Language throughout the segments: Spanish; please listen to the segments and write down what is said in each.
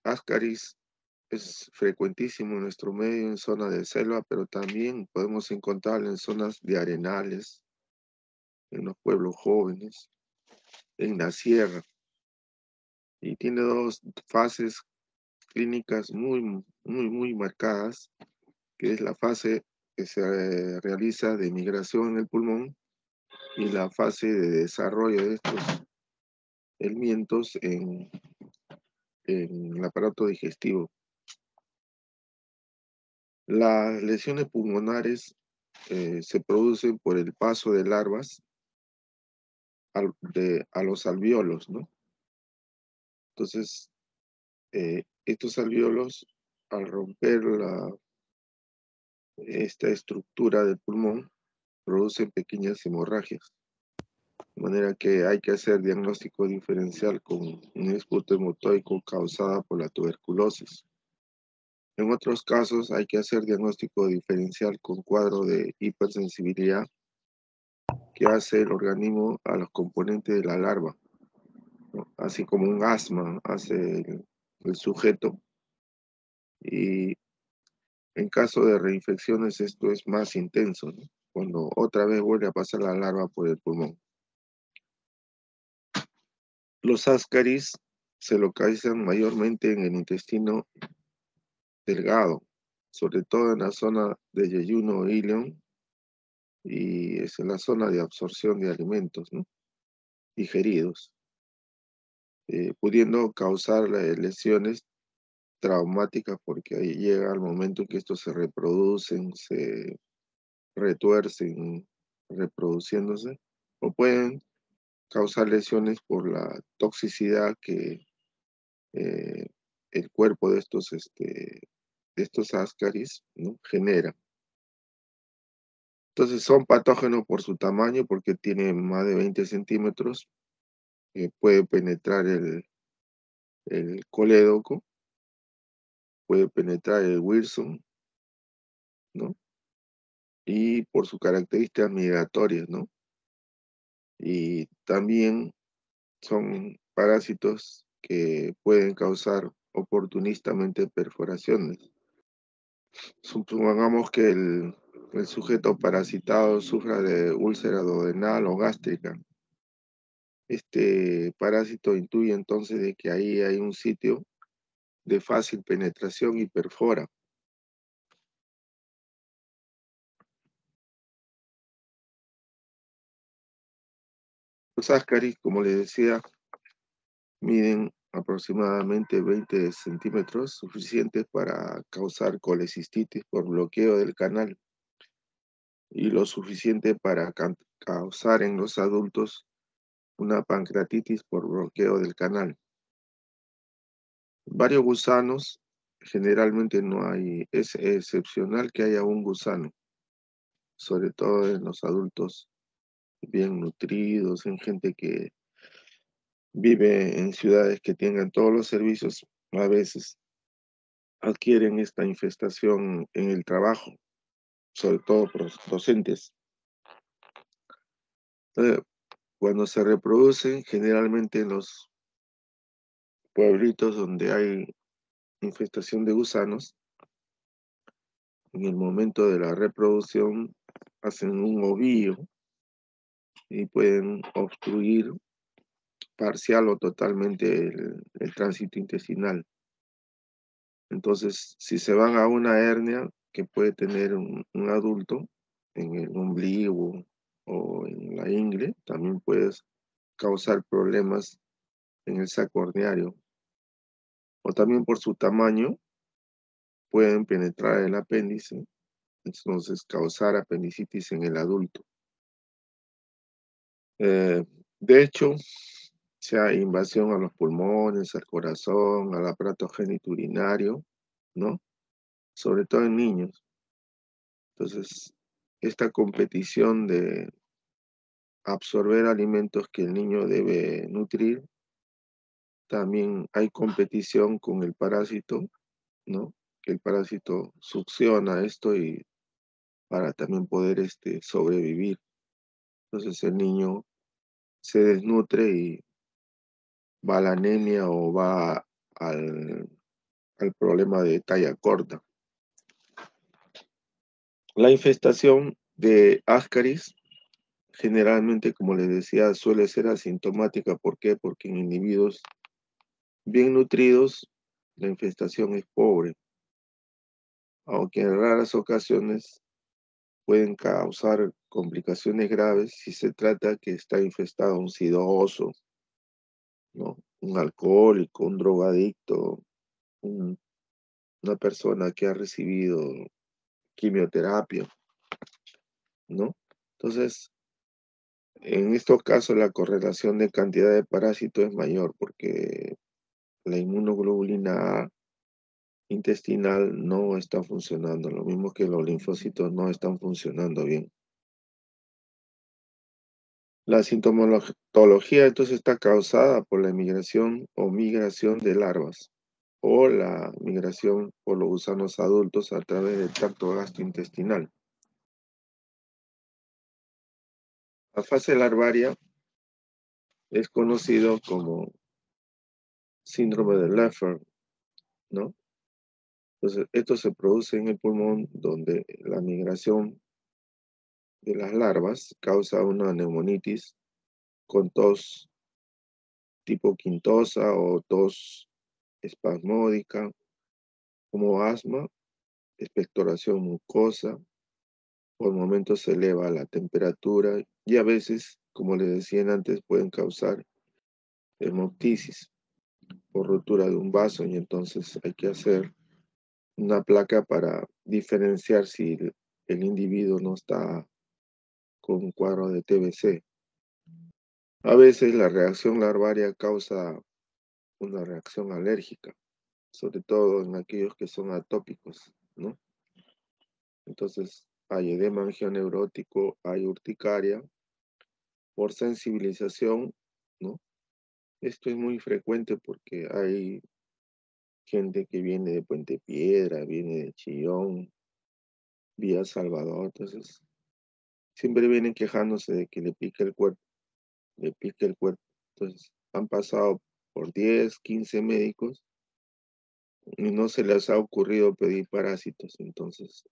Ascaris es frecuentísimo en nuestro medio en zona de selva, pero también podemos encontrarlo en zonas de arenales, en los pueblos jóvenes, en la sierra. Y tiene dos fases clínicas muy marcadas, que es la fase que se realiza de migración en el pulmón y la fase de desarrollo de estos helmintos en el aparato digestivo. Las lesiones pulmonares se producen por el paso de larvas a los alvéolos, ¿no? Entonces, estos alvéolos, al romper esta estructura del pulmón, producen pequeñas hemorragias. De manera que hay que hacer diagnóstico diferencial con un esputo hematoico causada por la tuberculosis. En otros casos hay que hacer diagnóstico diferencial con cuadro de hipersensibilidad que hace el organismo a los componentes de la larva, ¿no? Así como un asma hace el sujeto. Y en caso de reinfecciones esto es más intenso, ¿no? Cuando otra vez vuelve a pasar la larva por el pulmón. Los ascaris se localizan mayormente en el intestino delgado, sobre todo en la zona de yeyuno e ilion, y es en la zona de absorción de alimentos, ¿no? Digeridos, pudiendo causar lesiones traumáticas porque ahí llega el momento en que estos se reproducen, se retuercen reproduciéndose, o pueden causar lesiones por la toxicidad que eh, el cuerpo de estos ascaris, ¿no? Genera. Entonces son patógenos por su tamaño porque tienen más de 20 centímetros, puede penetrar el colédoco, puede penetrar el Wilson, ¿no? Y por sus características migratorias, ¿no? Y también son parásitos que pueden causar oportunistamente perforaciones. Supongamos que el sujeto parasitado sufra de úlcera duodenal o gástrica. Este parásito intuye entonces de que ahí hay un sitio de fácil penetración y perfora. Los ascaris, como les decía, miden aproximadamente 20 centímetros, suficientes para causar colecistitis por bloqueo del canal y lo suficiente para causar en los adultos una pancreatitis por bloqueo del canal. Varios gusanos, generalmente no hay, es excepcional que haya un gusano, sobre todo en los adultos bien nutridos, en gente que vive en ciudades que tengan todos los servicios, a veces adquieren esta infestación en el trabajo, sobre todo por los docentes. Eh, Cuando se reproducen, generalmente en los pueblitos donde hay infestación de gusanos, en el momento de la reproducción hacen un ovillo y pueden obstruir parcial o totalmente el tránsito intestinal. Entonces, si se van a una hernia que puede tener un adulto en el ombligo o en la ingle, también puede causar problemas en el saco horneario. O también por su tamaño pueden penetrar el apéndice, entonces causar apendicitis en el adulto. Eh, de hecho, sea invasión a los pulmones, al corazón, al aparato genitourinario, ¿no? Sobre todo en niños. Entonces, esta competición de absorber alimentos que el niño debe nutrir, también hay competición con el parásito, ¿no? Que el parásito succiona esto y para también poder sobrevivir. Entonces el niño se desnutre y va a la anemia o va al, al problema de talla corta. La infestación de Ascaris generalmente, como les decía, suele ser asintomática. ¿Por qué? Porque en individuos bien nutridos la infestación es pobre, aunque en raras ocasiones pueden causar complicaciones graves si se trata que está infestado un sidoso, ¿no? Un alcohólico, un drogadicto, un- una persona que ha recibido quimioterapia, ¿no? Entonces, en estos casos la correlación de cantidad de parásitos es mayor porque la inmunoglobulina A intestinal no está funcionando, lo mismo que los linfocitos no están funcionando bien. La sintomatología entonces está causada por la emigración o migración de larvas o la migración por los gusanos adultos a través del tracto gastrointestinal. La fase larvaria es conocido como síndrome de Leffler, ¿no? Entonces, esto se produce en el pulmón donde la migración de las larvas causa una neumonitis con tos tipo quintosa o tos espasmódica, como asma, expectoración mucosa, por momentos se eleva la temperatura y a veces, como les decían antes, pueden causar hemoptisis por rotura de un vaso y entonces hay que hacer una placa para diferenciar si el individuo no está con un cuadro de TBC. A veces la reacción larvaria causa una reacción alérgica, sobre todo en aquellos que son atópicos, ¿no? Entonces hay edema angioneurótico, hay urticaria por sensibilización, ¿no? Esto es muy frecuente porque hay gente que viene de Puente Piedra, viene de Chillón, Vía Salvador, entonces siempre vienen quejándose de que le pica el cuerpo, le pica el cuerpo. Entonces han pasado por 10, 15 médicos y no se les ha ocurrido pedir parásitos. Entonces,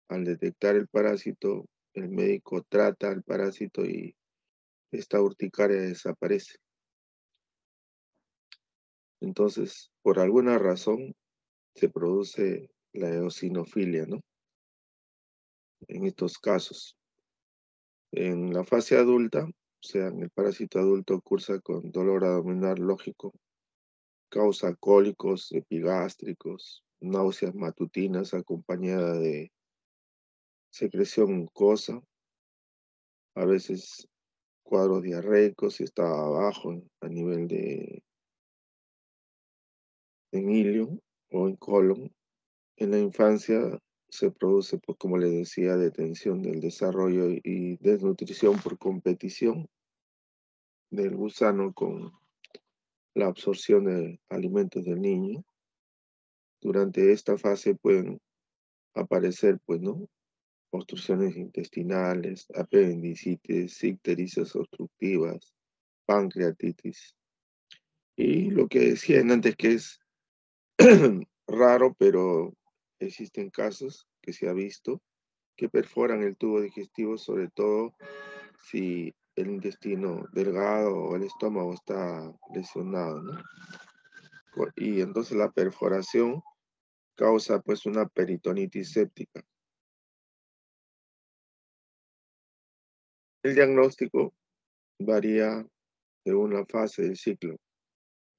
al detectar el parásito, el médico trata al parásito y esta urticaria desaparece. Entonces, por alguna razón, se produce la eosinofilia, ¿no? En estos casos. En la fase adulta, o sea, en el parásito adulto cursa con dolor abdominal lógico, causa cólicos epigástricos, náuseas matutinas acompañada de secreción mucosa, a veces cuadros diarreicos si está abajo a nivel en ilio o en colon. En la infancia se produce, pues, como les decía, detención del desarrollo y desnutrición por competición del gusano con la absorción de alimentos del niño. Durante esta fase pueden aparecer, pues, ¿no? Obstrucciones intestinales, apendicitis, ictericia obstructivas, pancreatitis. Y lo que decían antes que es raro, pero existen casos que se ha visto que perforan el tubo digestivo, sobre todo si el intestino delgado o el estómago está lesionado, ¿no? Y entonces la perforación causa pues una peritonitis séptica. El diagnóstico varía según la fase del ciclo,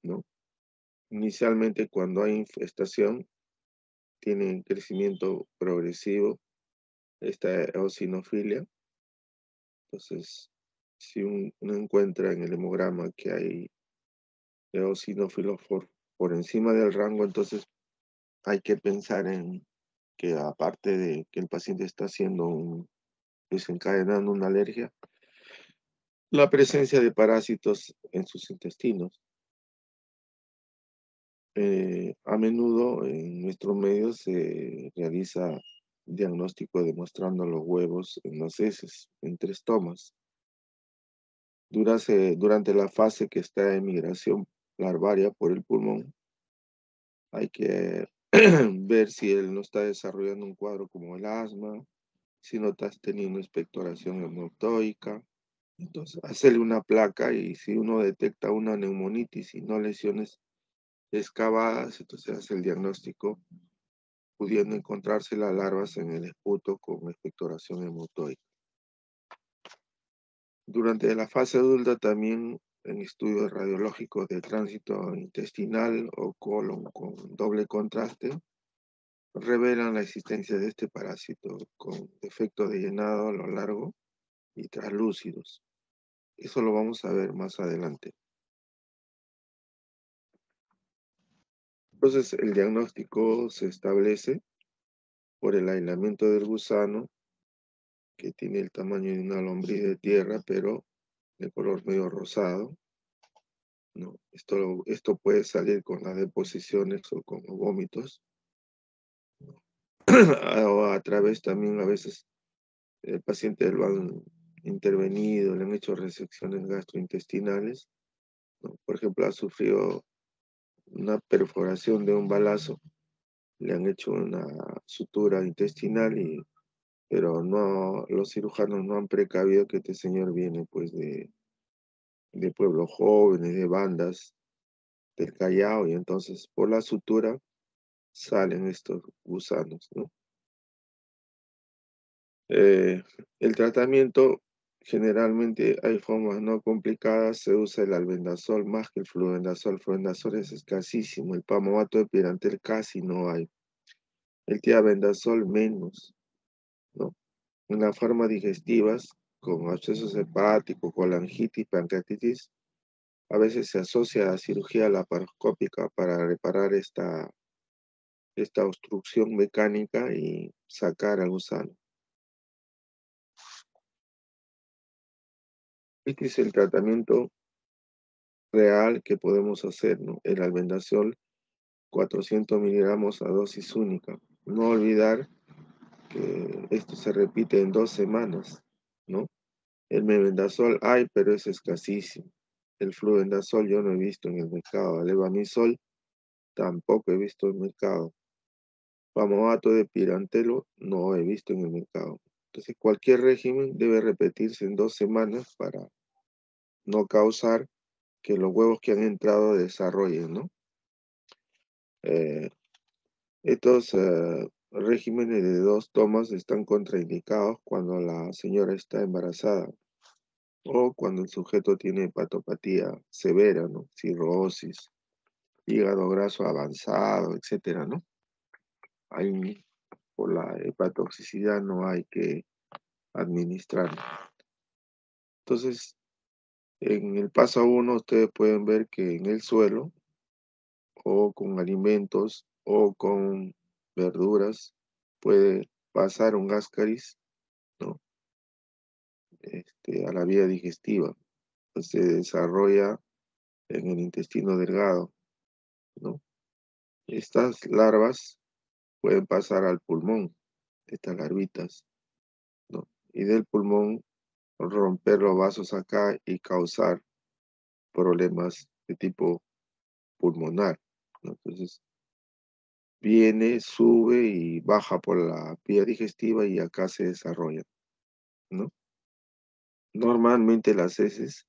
¿no? Inicialmente cuando hay infestación, tiene crecimiento progresivo esta eosinofilia. Entonces, si uno encuentra en el hemograma que hay eosinófilos por encima del rango, entonces hay que pensar en que aparte de que el paciente está desencadenando una alergia, la presencia de parásitos en sus intestinos. A menudo en nuestros medios se realiza diagnóstico demostrando los huevos en las heces, en 3 tomas. Durante la fase que está en migración larvaria por el pulmón, Hay que ver si él no está desarrollando un cuadro como el asma, si no estás teniendo expectoración hematoica. Entonces, hacerle una placa y si uno detecta una neumonitis y no lesiones excavadas, entonces hace el diagnóstico pudiendo encontrarse las larvas en el esputo con expectoración hematoica. Durante la fase adulta también en estudios radiológicos de tránsito intestinal o colon con doble contraste revelan la existencia de este parásito con defectos de llenado a lo largo y translúcidos. Eso lo vamos a ver más adelante. Entonces, el diagnóstico se establece por el aislamiento del gusano, que tiene el tamaño de una lombriz de tierra, pero de color medio rosado, ¿no? Esto puede salir con las deposiciones o con los vómitos, o a través también a veces el paciente lo han intervenido, le han hecho resecciones gastrointestinales, ¿no? Por ejemplo, ha sufrido una perforación de un balazo, le han hecho una sutura intestinal pero no, los cirujanos no han precavido que este señor viene pues de pueblos jóvenes, de bandas del Callao, y entonces por la sutura salen estos gusanos, ¿no? Eh, el tratamiento, generalmente hay formas no complicadas, se usa el albendazol más que el flubendazol. El flubendazol es escasísimo, el pamabato de pirantel casi no hay, el tiabendazol menos, ¿no? En las formas digestivas, con abscesos hepáticos, colangitis, pancreatitis, a veces se asocia a cirugía laparoscópica para reparar esta obstrucción mecánica y sacar al gusano. Este es el tratamiento real que podemos hacer, ¿no? El albendazol, 400 miligramos a dosis única. No olvidar que esto se repite en 2 semanas, ¿no? El mebendazol hay, pero es escasísimo. El flubendazol yo no he visto en el mercado. El levamisol tampoco he visto en el mercado. Pamabato de pirantelo no he visto en el mercado. Entonces, cualquier régimen debe repetirse en 2 semanas para no causar que los huevos que han entrado desarrollen, ¿no? Eh, estos regímenes de 2 tomas están contraindicados cuando la señora está embarazada o cuando el sujeto tiene hepatopatía severa, ¿no? Cirrosis, hígado graso avanzado, etcétera, ¿no? Ahí, por la hepatotoxicidad no hay que administrar. Entonces, en el paso 1 ustedes pueden ver que en el suelo o con alimentos o con verduras puede pasar un ascaris, ¿no? A la vía digestiva. Pues se desarrolla en el intestino delgado, ¿no? Estas larvas pueden pasar al pulmón, estas larvitas, ¿no? Y del pulmón romper los vasos acá y causar problemas de tipo pulmonar, ¿no? Entonces, viene, sube y baja por la vía digestiva y acá se desarrolla, ¿no? Normalmente las heces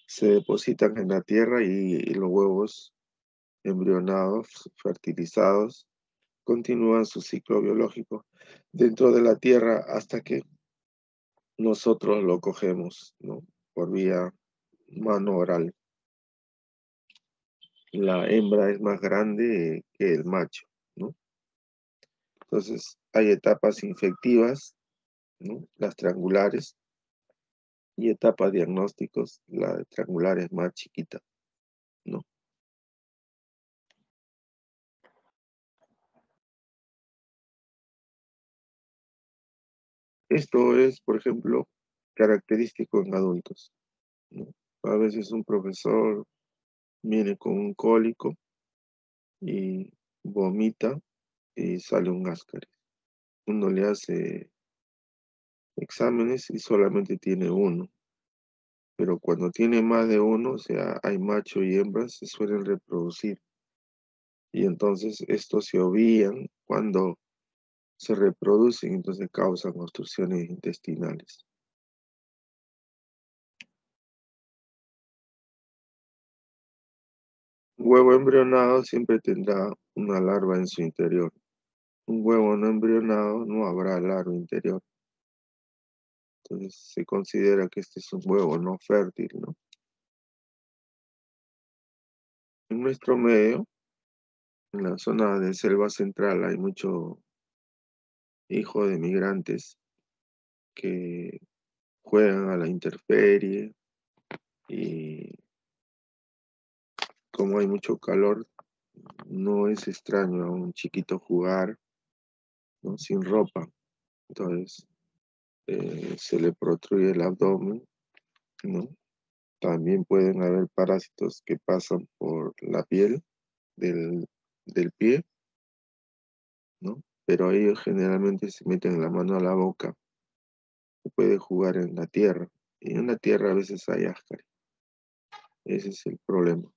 se depositan en la tierra y los huevos embrionados, fertilizados, continúan su ciclo biológico dentro de la tierra hasta que nosotros lo cogemos, ¿no? Por vía mano oral. La hembra es más grande que el macho, ¿no? Entonces, hay etapas infectivas, ¿no? Las triangulares, y etapas diagnósticos, la triangular es más chiquita, ¿no? Esto es, por ejemplo, característico en adultos, ¿no? A veces un profesor viene con un cólico y vomita y sale un ascaris. Uno le hace exámenes y solamente tiene uno, pero cuando tiene más de uno, o sea, hay macho y hembra, se suelen reproducir. y entonces estos se ovían cuando se reproducen, entonces causan obstrucciones intestinales. Un huevo embrionado siempre tendrá una larva en su interior. Un huevo no embrionado no habrá larva interior. Entonces se considera que este es un huevo no fértil, ¿no? En nuestro medio, en la zona de selva central, hay mucho hijo de migrantes que juegan a la intemperie y como hay mucho calor, no es extraño a un chiquito jugar, ¿no? Sin ropa. Entonces se le protruye el abdomen, ¿no? También pueden haber parásitos que pasan por la piel del, del pie, ¿no? Pero ellos generalmente se meten la mano a la boca, se puede jugar en la tierra, y en la tierra a veces hay ácaros. Ese es el problema,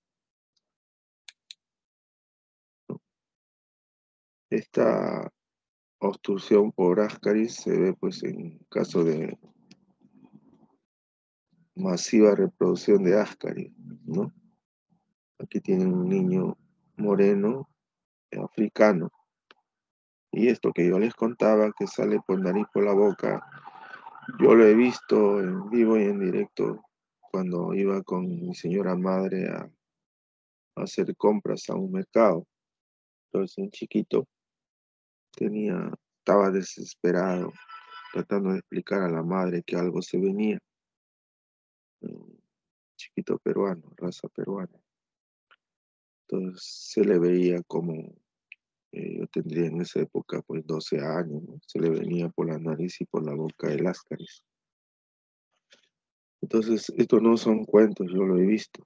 ¿no? Esta obstrucción por ascaris se ve pues en caso de masiva reproducción de ascaris, ¿no? Aquí tienen un niño moreno, africano, y esto que yo les contaba que sale por nariz por la boca, yo lo he visto en vivo y en directo cuando iba con mi señora madre a hacer compras a un mercado. Entonces, un chiquito estaba desesperado, tratando de explicar a la madre que algo se venía. Un chiquito peruano, raza peruana. Entonces, se le veía como, yo tendría en esa época pues 12 años, ¿no? Se le venía por la nariz y por la boca el ascaris. Entonces, estos no son cuentos, yo lo he visto.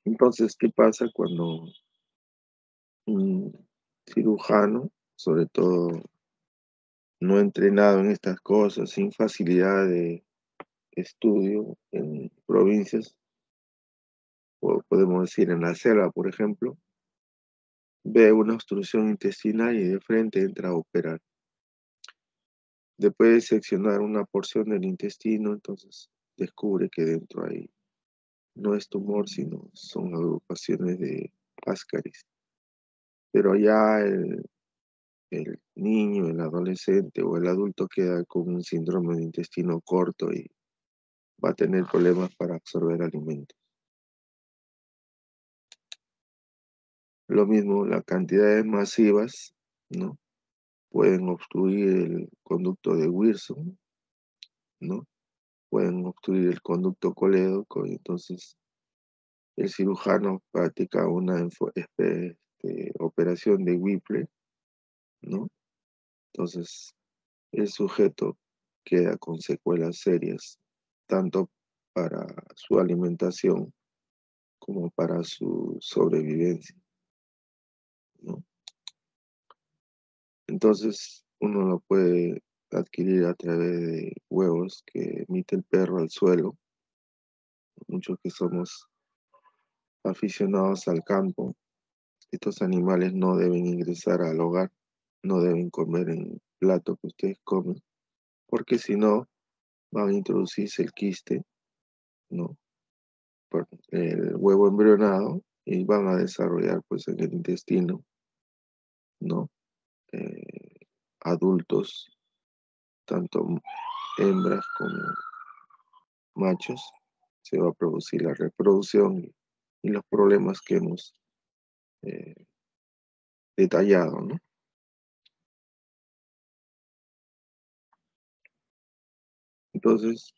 Entonces, ¿qué pasa cuando un cirujano, sobre todo no entrenado en estas cosas, sin facilidad de estudio en provincias, o podemos decir en la selva, por ejemplo, ve una obstrucción intestinal y de frente entra a operar? Después de seccionar una porción del intestino, entonces descubre que dentro hay, no es tumor, sino son agrupaciones de ascaris. Pero ya el niño, el adolescente o el adulto queda con un síndrome de intestino corto y va a tener problemas para absorber alimentos. Lo mismo, las cantidades masivas, ¿no? Pueden obstruir el conducto de Wilson, ¿no? Pueden obstruir el conducto colédoco y entonces el cirujano practica una operación de Whipple, ¿no? Entonces el sujeto queda con secuelas serias, tanto para su alimentación como para su sobrevivencia, ¿no? Entonces uno lo puede adquirir a través de huevos que emite el perro al suelo. Muchos que somos aficionados al campo, estos animales no deben ingresar al hogar, no deben comer en el plato que ustedes comen, porque si no van a introducirse el quiste, ¿no? Por el huevo embrionado y van a desarrollar pues en el intestino, ¿no? Adultos, tanto hembras como machos, se va a producir la reproducción y los problemas que hemos eh, detallado, ¿no? Entonces,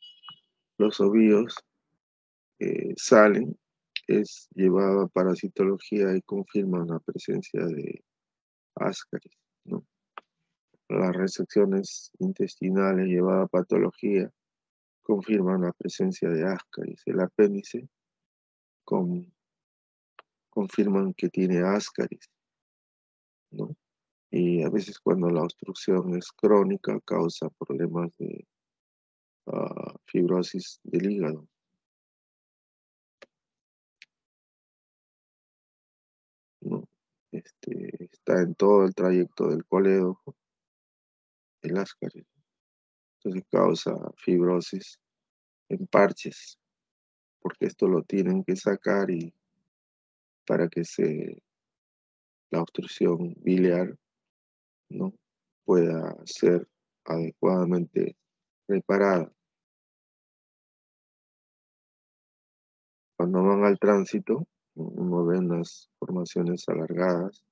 los ovíos salen, es llevado a parasitología y confirman la presencia de ascaris, ¿no? Las resecciones intestinales llevadas a patología confirman la presencia de ascaris. El apéndice con, confirman que tiene ascaris, ¿no? Y a veces cuando la obstrucción es crónica causa problemas de fibrosis del hígado. está en todo el trayecto del colédoco, el ascaris. Entonces causa fibrosis en parches, porque esto lo tienen que sacar y para que la obstrucción biliar, ¿no?, pueda ser adecuadamente reparada. Cuando van al tránsito, uno ve unas formaciones alargadas,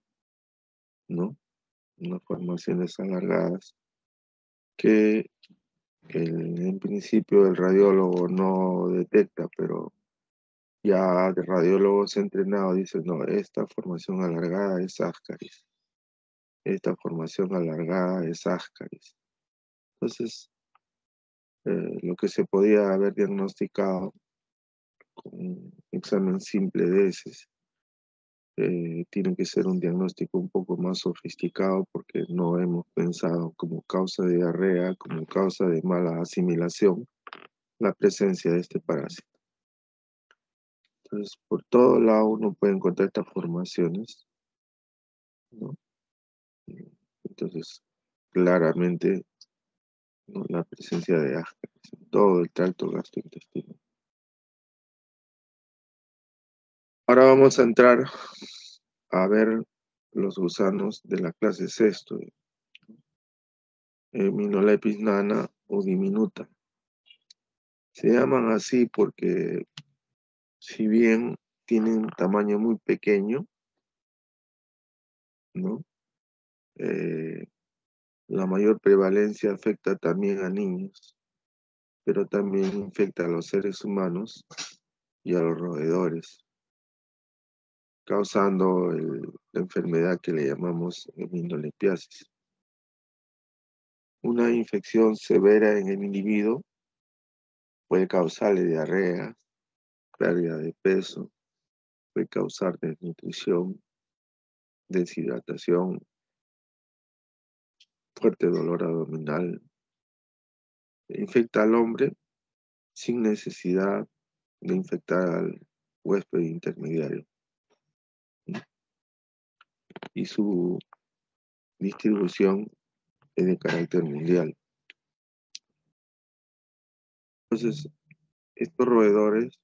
¿no? Unas formaciones alargadas que en principio el radiólogo no detecta, pero ya de radiólogos entrenados dicen, no, esta formación alargada es ascaris, esta formación alargada es ascaris. Entonces, lo que se podía haber diagnosticado con un examen simple de heces, tiene que ser un diagnóstico un poco más sofisticado porque no hemos pensado como causa de diarrea, como causa de mala asimilación, la presencia de este parásito. Entonces, por todo lado uno puede encontrar estas formaciones, ¿no? Entonces, claramente, ¿no?, la presencia de ascaris en todo el tracto gastrointestinal. Ahora vamos a entrar a ver los gusanos de la clase sexto, Minolepis nana o diminuta. Se llaman así porque, si bien tienen un tamaño muy pequeño, ¿no?, Eh, la mayor prevalencia afecta también a niños, pero también infecta a los seres humanos y a los roedores, causando la enfermedad que le llamamos heminolepiasis. Una infección severa en el individuo puede causarle diarrea, pérdida de peso, puede causar desnutrición, deshidratación, fuerte dolor abdominal. Infecta al hombre sin necesidad de infectar al huésped intermediario, ¿no? Y su distribución es de carácter mundial. Entonces, estos roedores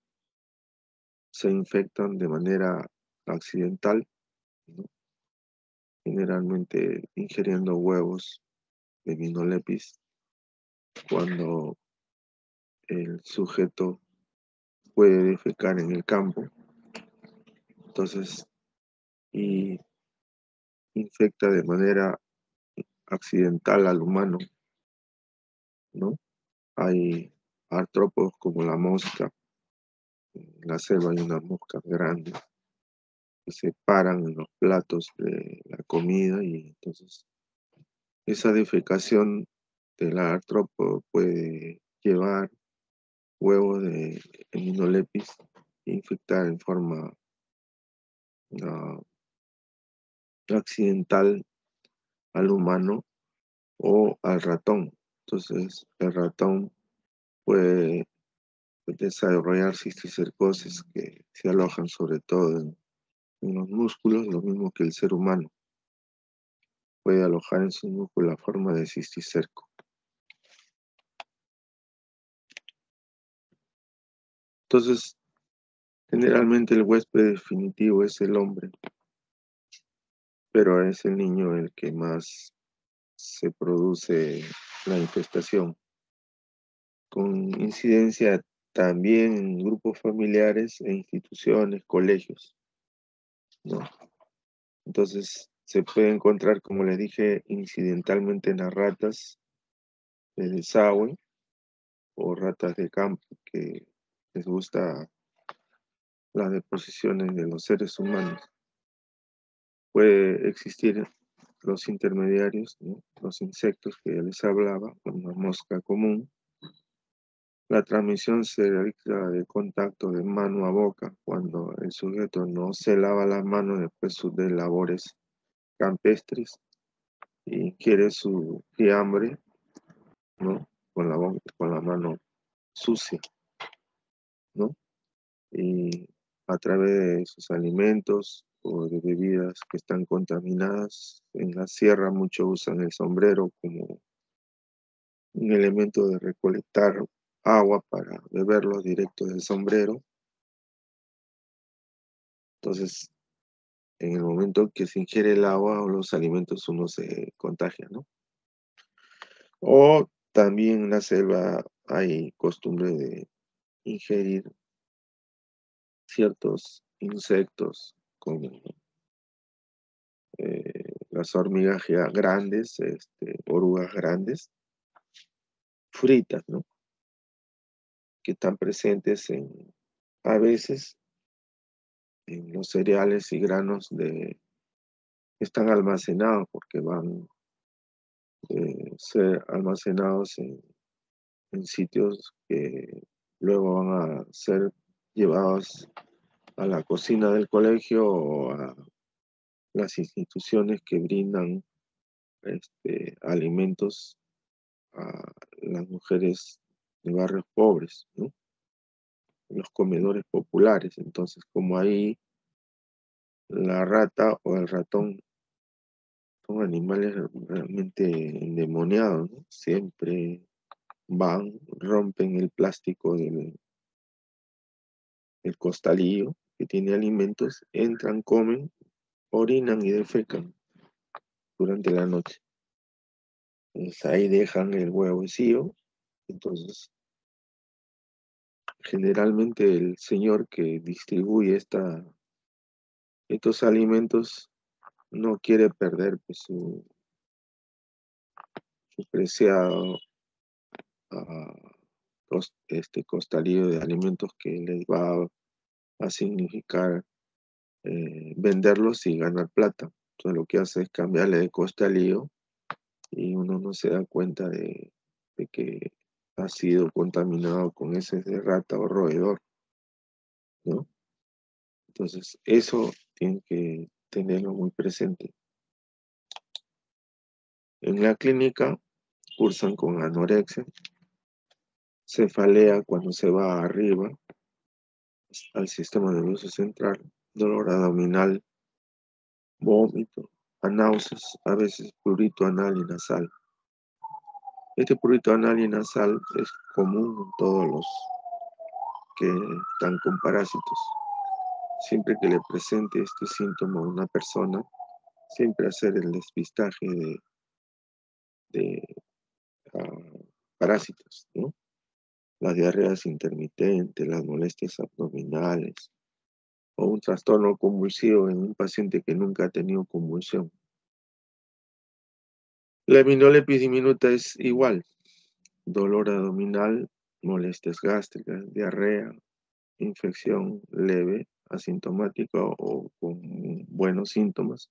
se infectan de manera accidental, ¿no?, generalmente ingiriendo huevos de Minolepis cuando el sujeto puede defecar en el campo. Entonces, y infecta de manera accidental al humano, ¿no? Hay artrópodos como la mosca. En la selva hay unas moscas grandes que se paran en los platos de la comida y entonces esa defecación del artrópodo puede llevar huevos de Minolepis e infectar en forma ah, accidental al humano o al ratón. Entonces el ratón puede desarrollar cisticercosis que se alojan sobre todo en los músculos, lo mismo que el ser humano puede alojar en sus músculos la forma de cisticerco. Entonces, generalmente el huésped definitivo es el hombre, pero es el niño el que más se produce la infestación, con incidencia también en grupos familiares e instituciones, colegios, ¿no? Entonces, se puede encontrar, como les dije, incidentalmente en las ratas de desagüe o ratas de campo que les gusta las deposiciones de los seres humanos. Puede existir los intermediarios, ¿no?, los insectos que ya les hablaba, una mosca común. La transmisión se realiza de contacto de mano a boca cuando el sujeto no se lava las manos después de labores campestres y quiere su fiambre, ¿no?, con la mano sucia, ¿no? Y a través de sus alimentos o de bebidas que están contaminadas. En la sierra muchos usan el sombrero como un elemento de recolectar agua para beberlo directo del sombrero. Entonces, en el momento que se ingiere el agua o los alimentos, uno se contagia, ¿no? O también en la selva hay costumbre de ingerir ciertos insectos como las hormigas grandes, orugas grandes, fritas, ¿no? Que están presentes a veces en los cereales y granos que están almacenados porque van a ser almacenados en sitios que luego van a ser llevados a la cocina del colegio o a las instituciones que brindan alimentos a las mujeres de barrios pobres, ¿no? Los comedores populares. Entonces, como ahí la rata o el ratón son animales realmente endemoniados, ¿no? Siempre van, rompen el plástico del costalillo que tiene alimentos, entran, comen, orinan y defecan durante la noche. Entonces, ahí dejan el huevecillo. Entonces, generalmente el señor que distribuye estos alimentos no quiere perder pues, su preciado costalillo de alimentos que les va a significar venderlos y ganar plata. Entonces lo que hace es cambiarle de costalillo y uno no se da cuenta de que ha sido contaminado con heces de rata o roedor, ¿no? Entonces eso tiene que tenerlo muy presente. En la clínica cursan con anorexia, cefalea cuando se va arriba al sistema nervioso central, dolor abdominal, vómito, náuseas, a veces prurito anal y nasal. Este prurito anal y nasal es común en todos los que están con parásitos. Siempre que le presente este síntoma a una persona, siempre hacer el despistaje de parásitos, ¿no? Las diarreas intermitentes, las molestias abdominales o un trastorno convulsivo en un paciente que nunca ha tenido convulsión. La heminolepis diminuta es igual, dolor abdominal, molestias gástricas, diarrea, infección leve, asintomática o con buenos síntomas.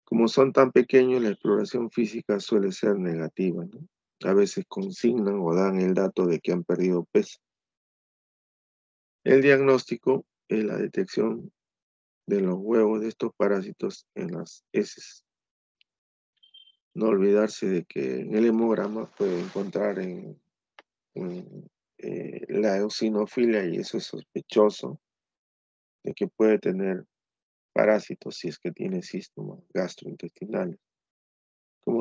Como son tan pequeños, la exploración física suele ser negativa, ¿no? A veces consignan o dan el dato de que han perdido peso. El diagnóstico es la detección de los huevos de estos parásitos en las heces. No olvidarse de que en el hemograma puede encontrar la eosinofilia y eso es sospechoso de que puede tener parásitos si es que tiene síntomas gastrointestinales. Como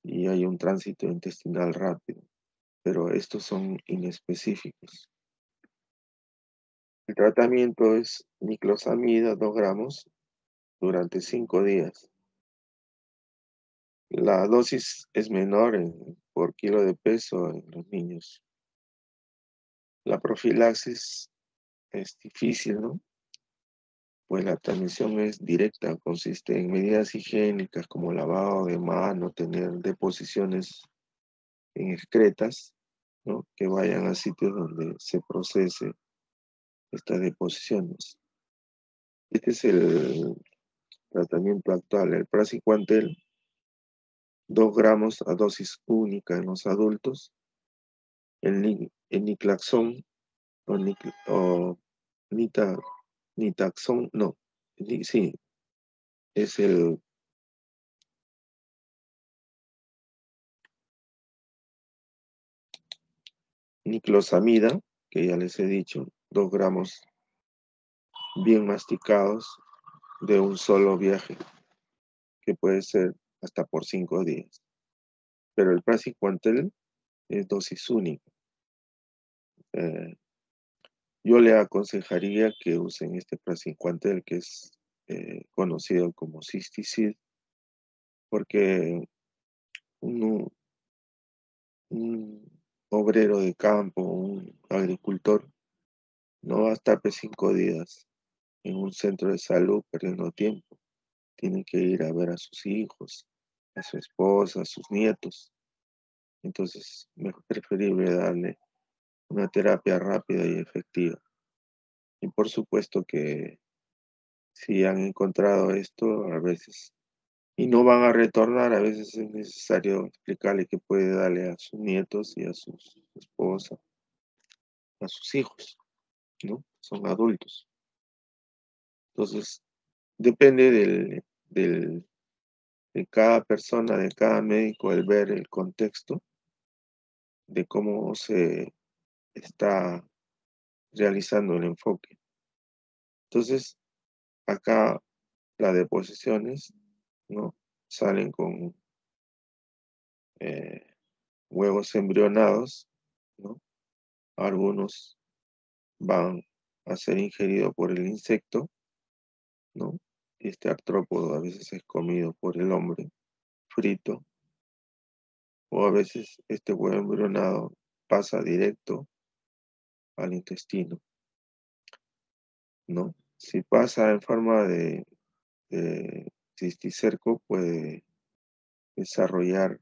y hay un tránsito intestinal rápido, pero estos son inespecíficos. El tratamiento es niclosamida 2 gramos durante 5 días. La dosis es menor por kilo de peso en los niños. La profilaxis es difícil, ¿no? Pues la transmisión es directa, consiste en medidas higiénicas como lavado de mano, tener deposiciones en excretas, ¿no? Que vayan a sitios donde se procese estas deposiciones. Este es el tratamiento actual, el praziquantel, 2 gramos a dosis única en los adultos, el niclaxón o nitaxón, no, sí, es el niclosamida, que ya les he dicho, 2 gramos bien masticados de un solo viaje, que puede ser hasta por 5 días. Pero el praziquantel es dosis única. Eh, yo le aconsejaría que usen este praziquantel, que es conocido como Cysticid, porque un obrero de campo, un agricultor, no va a estar 5 días en un centro de salud perdiendo tiempo. Tiene que ir a ver a sus hijos, a su esposa, a sus nietos. Entonces, es preferible darle una terapia rápida y efectiva. Y por supuesto que si han encontrado esto, a veces, y no van a retornar, a veces es necesario explicarle que puede darle a sus nietos y a su esposa, a sus hijos, ¿no? Son adultos. Entonces, depende de cada persona, de cada médico, el ver el contexto de cómo se está realizando el enfoque. Entonces, acá las deposiciones, ¿no? Salen con eh, huevos embrionados, ¿no? Algunos van a ser ingeridos por el insecto, ¿no? Este artrópodo a veces es comido por el hombre, frito, o a veces este huevo embrionado pasa directo al intestino, ¿no? Si pasa en forma de cisticerco, puede desarrollar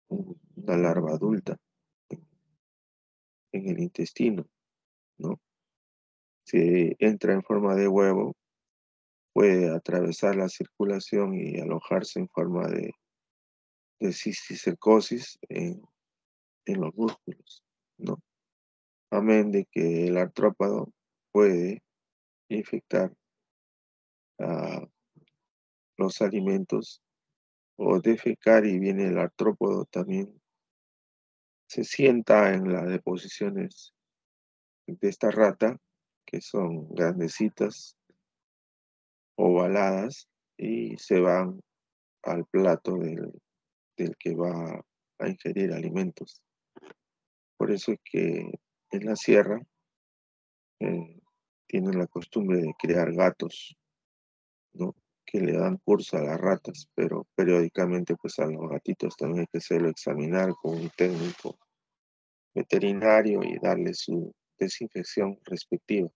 una larva adulta en el intestino, ¿no? Si entra en forma de huevo, puede atravesar la circulación y alojarse en forma de cisticercosis en los músculos, ¿no? Amén de que el artrópado puede infectar a los alimentos o defecar y viene el artrópodo también, se sienta en las deposiciones de esta rata, que son grandecitas, ovaladas, y se van al plato del que va a ingerir alimentos. Por eso es que en la sierra eh, tienen la costumbre de criar gatos, ¿no? Que le dan curso a las ratas, pero periódicamente pues a los gatitos también hay que hacerlo examinar con un técnico veterinario y darle su desinfección respectiva.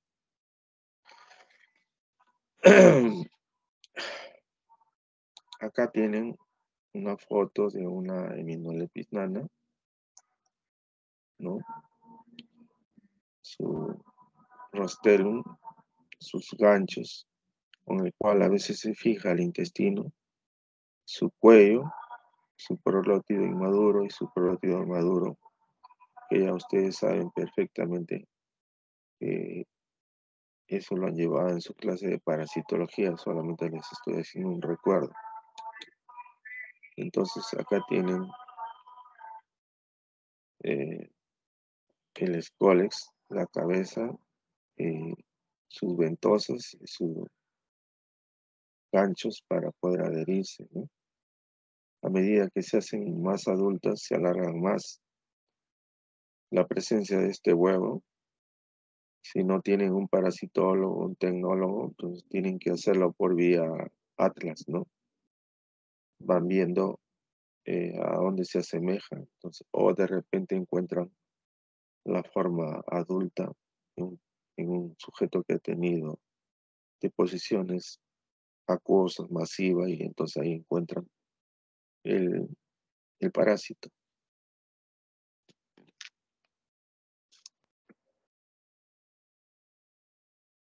Acá tienen una foto de una Heminolepis-nana, ¿no? Su rostelum, sus ganchos, con el cual a veces se fija el intestino, su cuello, su prolótido inmaduro y su prolótido maduro, que ya ustedes saben perfectamente que eso lo han llevado en su clase de parasitología, solamente les estoy haciendo un recuerdo. Entonces acá tienen eh, el escólex, la cabeza, sus ventosas y sus ganchos para poder adherirse, ¿no? A medida que se hacen más adultas, se alargan más. La presencia de este huevo, si no tienen un parasitólogo, un tecnólogo, entonces tienen que hacerlo por vía Atlas, ¿no? Van viendo a dónde se asemeja, entonces, o de repente encuentran la forma adulta en un sujeto que ha tenido deposiciones acuosas masivas y entonces ahí encuentran el, el parásito.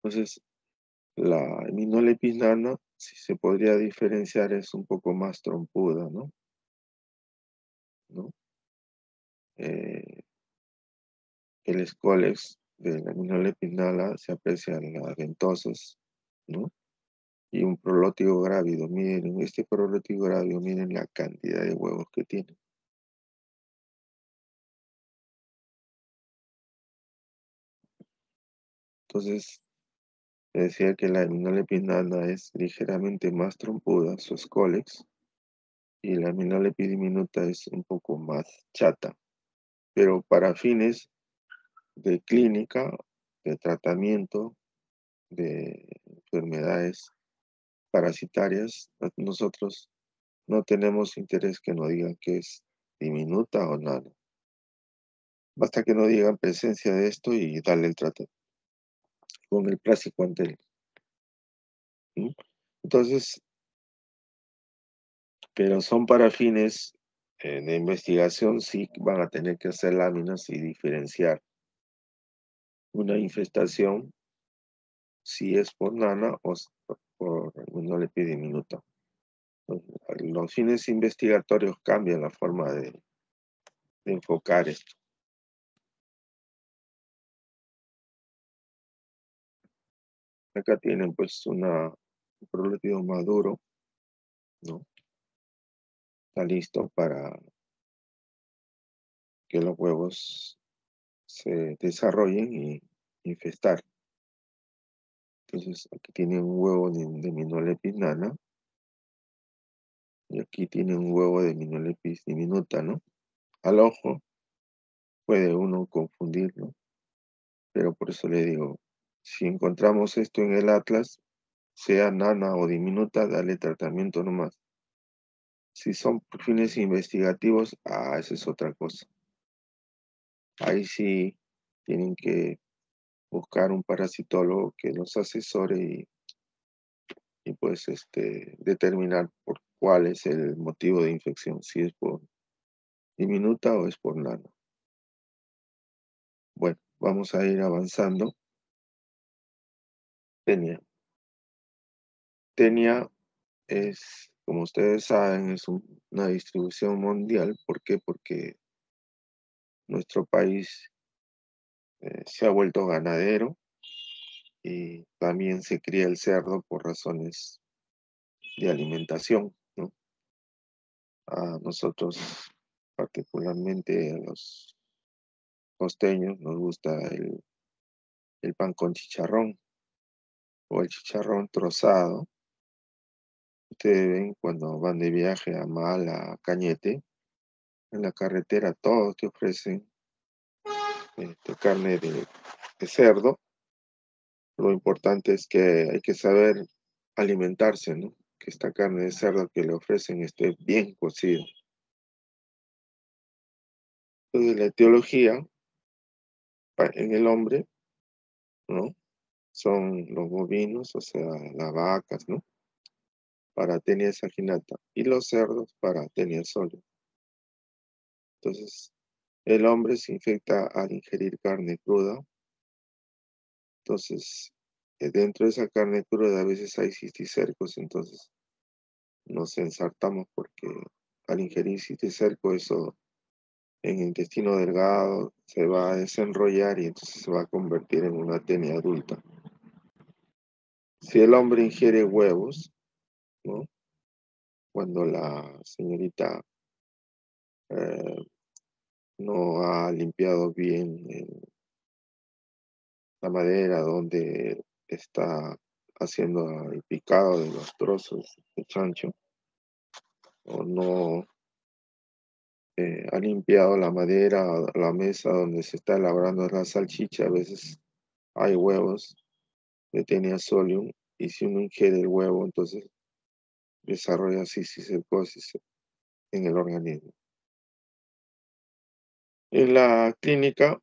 Entonces, la Heminolepis nana, si se podría diferenciar, es un poco más trompuda, ¿no? ¿No? Eh, el escólex de la Heminolepis nana se aprecia en las ventosas, ¿no? Y un prolótigo grávido, miren, este prolótigo grávido, miren la cantidad de huevos que tiene. Entonces, decía que la aminolepidana es ligeramente más trompuda, su escólex, y la aminolepis diminuta es un poco más chata. Pero para fines de clínica, de tratamiento, de enfermedades parasitarias, nosotros no tenemos interés que nos digan que es diminuta o nada. Basta que no digan presencia de esto y darle el tratamiento con el praziquantel. ¿Sí? Entonces, pero son para fines de investigación, sí van a tener que hacer láminas y diferenciar una infestación si es por nana o por Monolepis diminuta. Los fines investigatorios cambian la forma de enfocar esto. Acá tienen pues un proléptido maduro, ¿no? Está listo para que los huevos se desarrollen y infestar. Entonces aquí tienen un huevo de Minolepis nana y aquí tienen un huevo de Minolepis diminuta, ¿no? Al ojo puede uno confundirlo, pero por eso le digo, si encontramos esto en el atlas, sea nana o diminuta, dale tratamiento nomás. Si son por fines investigativos, esa es otra cosa. Ahí sí tienen que buscar un parasitólogo que los asesore y pues determinar por cuál es el motivo de infección, si es por diminuta o es por nana. Bueno, vamos a ir avanzando. Tenia. Tenia es, como ustedes saben, es una distribución mundial. ¿Por qué? Porque nuestro país se ha vuelto ganadero y también se cría el cerdo por razones de alimentación, ¿no? A nosotros, particularmente a los costeños, nos gusta el pan con chicharrón o el chicharrón trozado. Ustedes ven cuando van de viaje a Mala, a Cañete, en la carretera todos te ofrecen carne de cerdo. Lo importante es que hay que saber alimentarse, ¿no? Que esta carne de cerdo que le ofrecen esté bien cocida. Entonces, la etiología en el hombre, ¿no? Son los bovinos, o sea, las vacas, ¿no? Para saginata. Y los cerdos para solo. Entonces, el hombre se infecta al ingerir carne cruda. Entonces, dentro de esa carne cruda a veces hay cisticercos, entonces nos ensartamos porque al ingerir cisticerco eso en el intestino delgado se va a desenrollar y entonces se va a convertir en una tenia adulta. Si el hombre ingiere huevos, ¿no? Cuando la señorita eh, no ha limpiado bien la madera donde está haciendo el picado de los trozos de chancho, o no ha limpiado la madera, la mesa donde se está elaborando la salchicha, a veces hay huevos de Taenia solium, y si uno ingiere el huevo, entonces desarrolla cisticercosis en el organismo. En la clínica,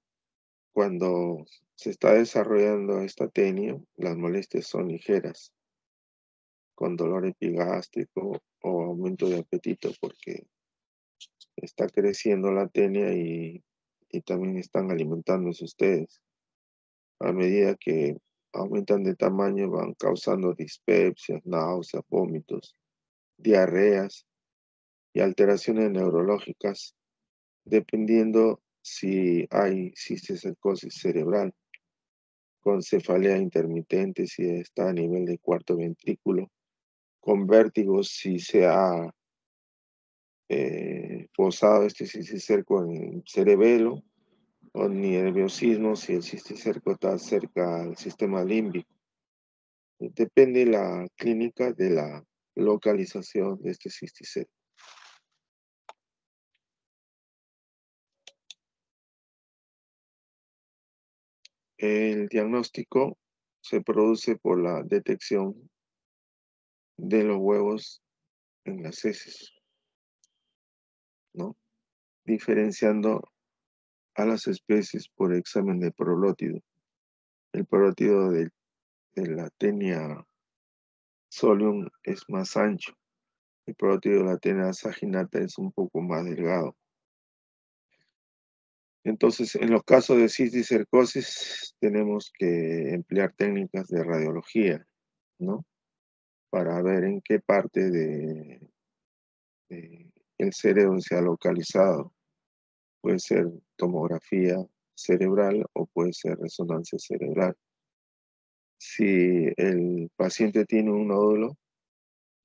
cuando se está desarrollando esta tenia, las molestias son ligeras, con dolor epigástrico o aumento de apetito, porque está creciendo la tenia y también están alimentándose ustedes. A medida que aumentan de tamaño, van causando dispepsias, náuseas, vómitos, diarreas y alteraciones neurológicas, dependiendo si hay cisticercosis cerebral, con cefalea intermitente si está a nivel de cuarto ventrículo, con vértigos si se ha posado este cisticerco en el cerebelo, o nerviosismo si el cisticerco está cerca al sistema límbico. Depende la clínica de la localización de este cisticerco. El diagnóstico se produce por la detección de los huevos en las heces, ¿no? Diferenciando a las especies por examen de prolótido. El prolótido de la Taenia solium es más ancho. El prolótido de la Taenia saginata es un poco más delgado. Entonces, en los casos de cisticercosis, tenemos que emplear técnicas de radiología, ¿no? Para ver en qué parte el cerebro se ha localizado. Puede ser tomografía cerebral o puede ser resonancia cerebral. Si el paciente tiene un nódulo,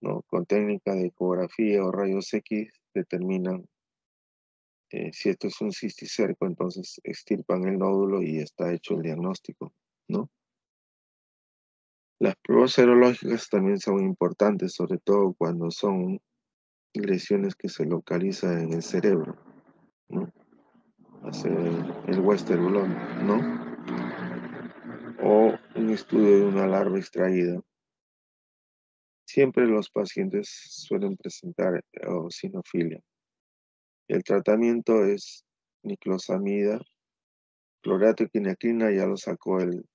¿no? Con técnica de ecografía o rayos X, determinan si esto es un cisticerco, entonces extirpan el nódulo y está hecho el diagnóstico, ¿no? Las pruebas serológicas también son importantes, sobre todo cuando son lesiones que se localizan en el cerebro, ¿no? Hacer el Western blot, ¿no? O un estudio de una larva extraída. Siempre los pacientes suelen presentar eosinofilia. El tratamiento es niclosamida, clorato y quinacrina, ya lo sacó el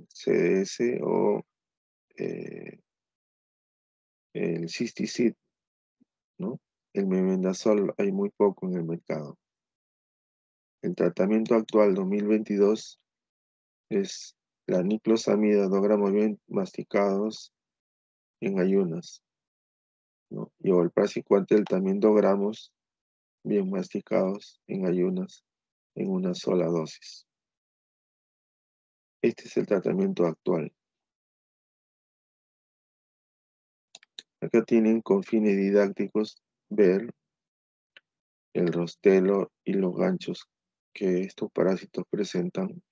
CDS o el Cisticid, ¿no? El mebendazol hay muy poco en el mercado. El tratamiento actual 2022 es la niclosamida, 2 gramos bien masticados en ayunas, ¿no? Y o el praziquantel también 2 gramos bien masticados en ayunas en una sola dosis. Este es el tratamiento actual. Acá tienen con fines didácticos ver el rostelo y los ganchos que estos parásitos presentan,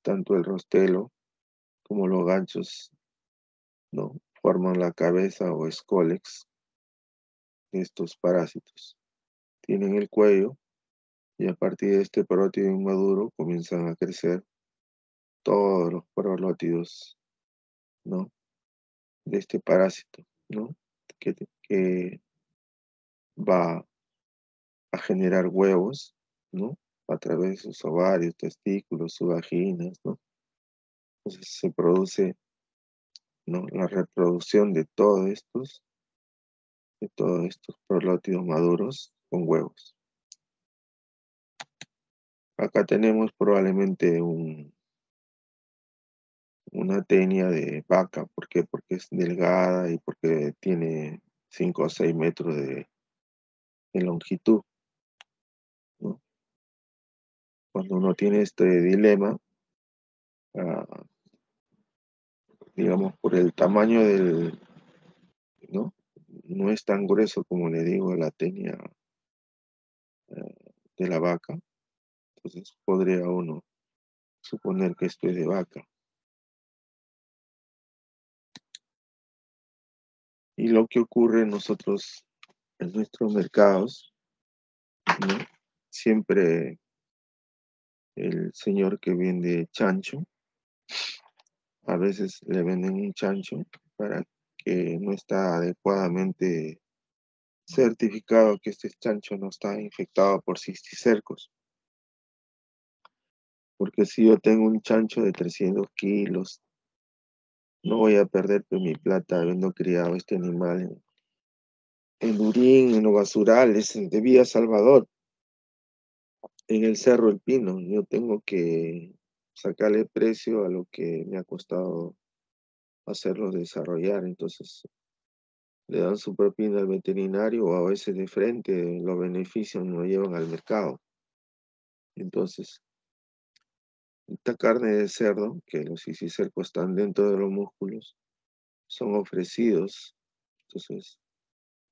tanto el rostelo como los ganchos, ¿no? Forman la cabeza o escólex de estos parásitos. Tienen el cuello y a partir de este parótido inmaduro comienzan a crecer todos los prolótidos, ¿no? De este parásito, ¿no? Que va a generar huevos, ¿no? A través de sus ovarios, testículos, sus vaginas, ¿no? Entonces se produce, ¿no? La reproducción de todos estos prolótidos maduros con huevos. Acá tenemos probablemente una tenia de vaca. ¿Por qué? Porque es delgada y porque tiene 5 o 6 metros de longitud, ¿no? Cuando uno tiene este dilema, ah, digamos, por el tamaño ¿no? No es tan grueso como le digo la tenia de la vaca, entonces podría uno suponer que esto es de vaca. Y lo que ocurre nosotros en nuestros mercados, ¿no? Siempre el señor que vende chancho, a veces le venden un chancho para que no está adecuadamente certificado que este chancho no está infectado por cisticercos. Porque si yo tengo un chancho de 300 kilos, no voy a perder pues, mi plata habiendo criado este animal en Lurín, en los basurales, de Villa Salvador, en el Cerro El Pino. Yo tengo que sacarle precio a lo que me ha costado hacerlo desarrollar. Entonces, le dan su propina al veterinario o a veces de frente los beneficios no llevan al mercado. Entonces, esta carne de cerdo, que los cicicercos están dentro de los músculos, son ofrecidos. Entonces,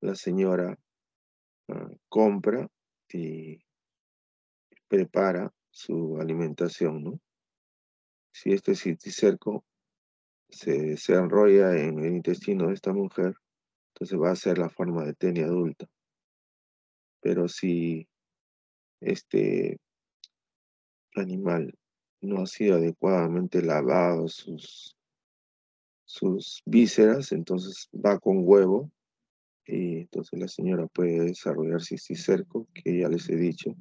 la señora compra y prepara su alimentación, ¿no? Si este cisticerco se enrolla en el intestino de esta mujer, entonces va a ser la forma de tenia adulta. Pero si este animal no ha sido adecuadamente lavado sus vísceras, entonces va con huevo y entonces la señora puede desarrollar cisticerco, que ya les he dicho,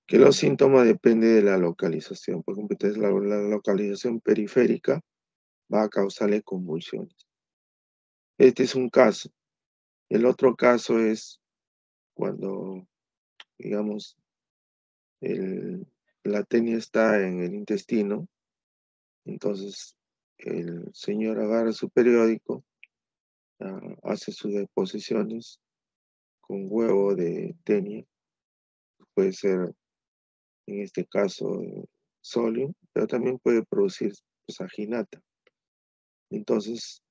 que los síntomas dependen de la localización. Por ejemplo, entonces la localización periférica va a causarle convulsiones. Este es un caso. El otro caso es cuando, digamos, la tenia está en el intestino, entonces el señor agarra su periódico, hace sus deposiciones con huevo de tenia, puede ser en este caso solium, pero también puede producir saginata. Entonces,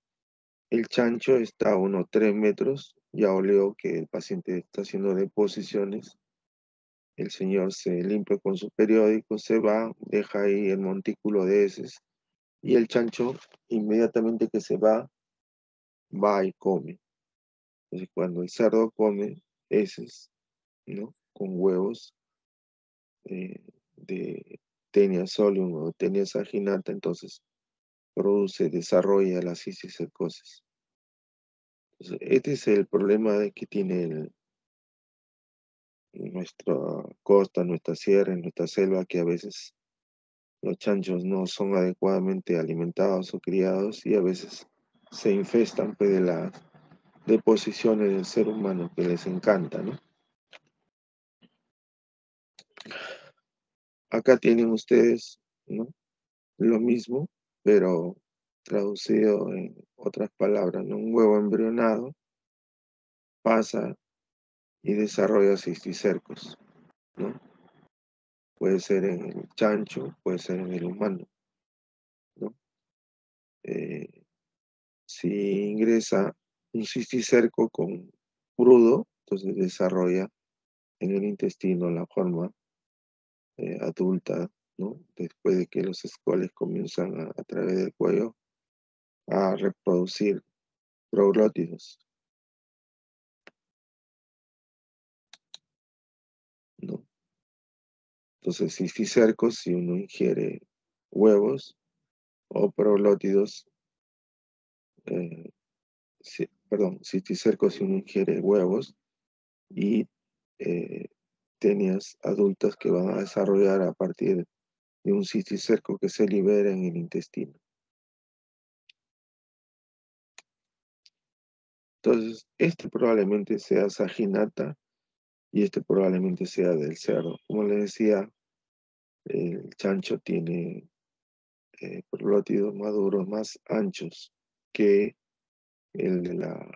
el chancho está a unos 3 metros, ya olió que el paciente está haciendo deposiciones, el señor se limpia con su periódico, se va, deja ahí el montículo de heces y el chancho inmediatamente que se va y come. Entonces, cuando el cerdo come heces, ¿no? Con huevos de Taenia solium o Taenia saginata, entonces desarrolla la cisticercosis. Entonces, este es el problema que tiene nuestra costa, nuestra sierra, nuestra selva, que a veces los chanchos no son adecuadamente alimentados o criados y a veces se infestan pues, de las deposiciones del ser humano que les encanta, ¿no? Acá tienen ustedes, ¿no? Lo mismo, pero traducido en otras palabras, ¿no? Un huevo embrionado pasa y desarrolla cisticercos, ¿no? Puede ser en el chancho, puede ser en el humano, ¿no? Eh, si ingresa un cisticerco con crudo, entonces desarrolla en el intestino la forma adulta, ¿no? Después de que los escuales comienzan a través del cuello a reproducir proglótidos, ¿no? Entonces, cisticercos, si uno ingiere huevos o proglótidos, perdón, cisticercos si uno ingiere huevos y eh, tenias adultas que van a desarrollar a partir de un cisticerco que se libera en el intestino. Entonces, este probablemente sea saginata y este probablemente sea del cerdo. Como les decía, el chancho tiene proglótidos maduros más anchos que el de la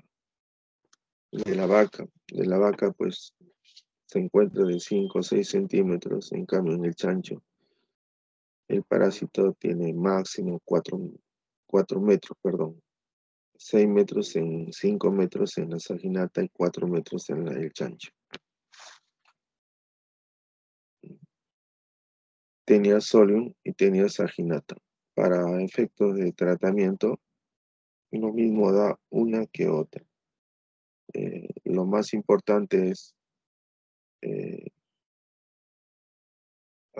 vaca. De la vaca, pues, se encuentra de 5 o 6 centímetros, en cambio en el chancho el parásito tiene máximo 4 metros, perdón. 6 metros en 5 metros en la saginata y 4 metros en el chancho. Tenia solium y tenia saginata. Para efectos de tratamiento, lo mismo da una que otra. Lo más importante es eh,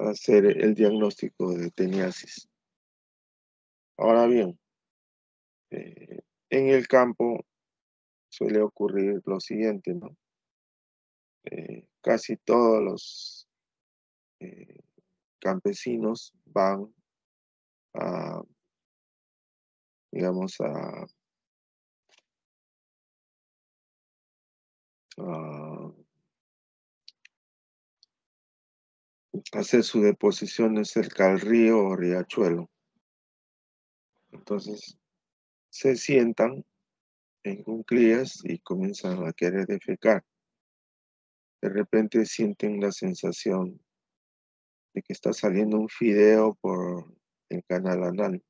hacer el diagnóstico de teniasis. Ahora bien, en el campo suele ocurrir lo siguiente, ¿no? Casi todos los eh, campesinos van a, digamos, a hacer sus deposiciones cerca al río o riachuelo. Entonces, se sientan en cuclillas y comienzan a querer defecar. De repente sienten la sensación de que está saliendo un fideo por el canal anal.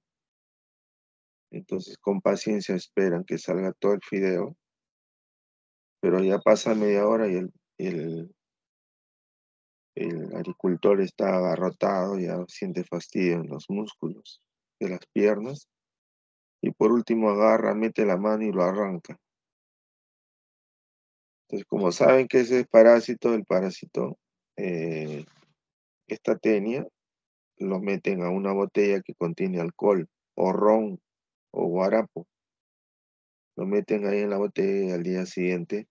Entonces, con paciencia esperan que salga todo el fideo, pero ya pasa media hora y el agricultor está agarrotado, ya siente fastidio en los músculos de las piernas, y por último agarra, mete la mano y lo arranca. Entonces, como saben que ese es parásito, el parásito, eh, esta tenia, lo meten a una botella que contiene alcohol, o ron, o guarapo. Lo meten ahí en la botella y al día siguiente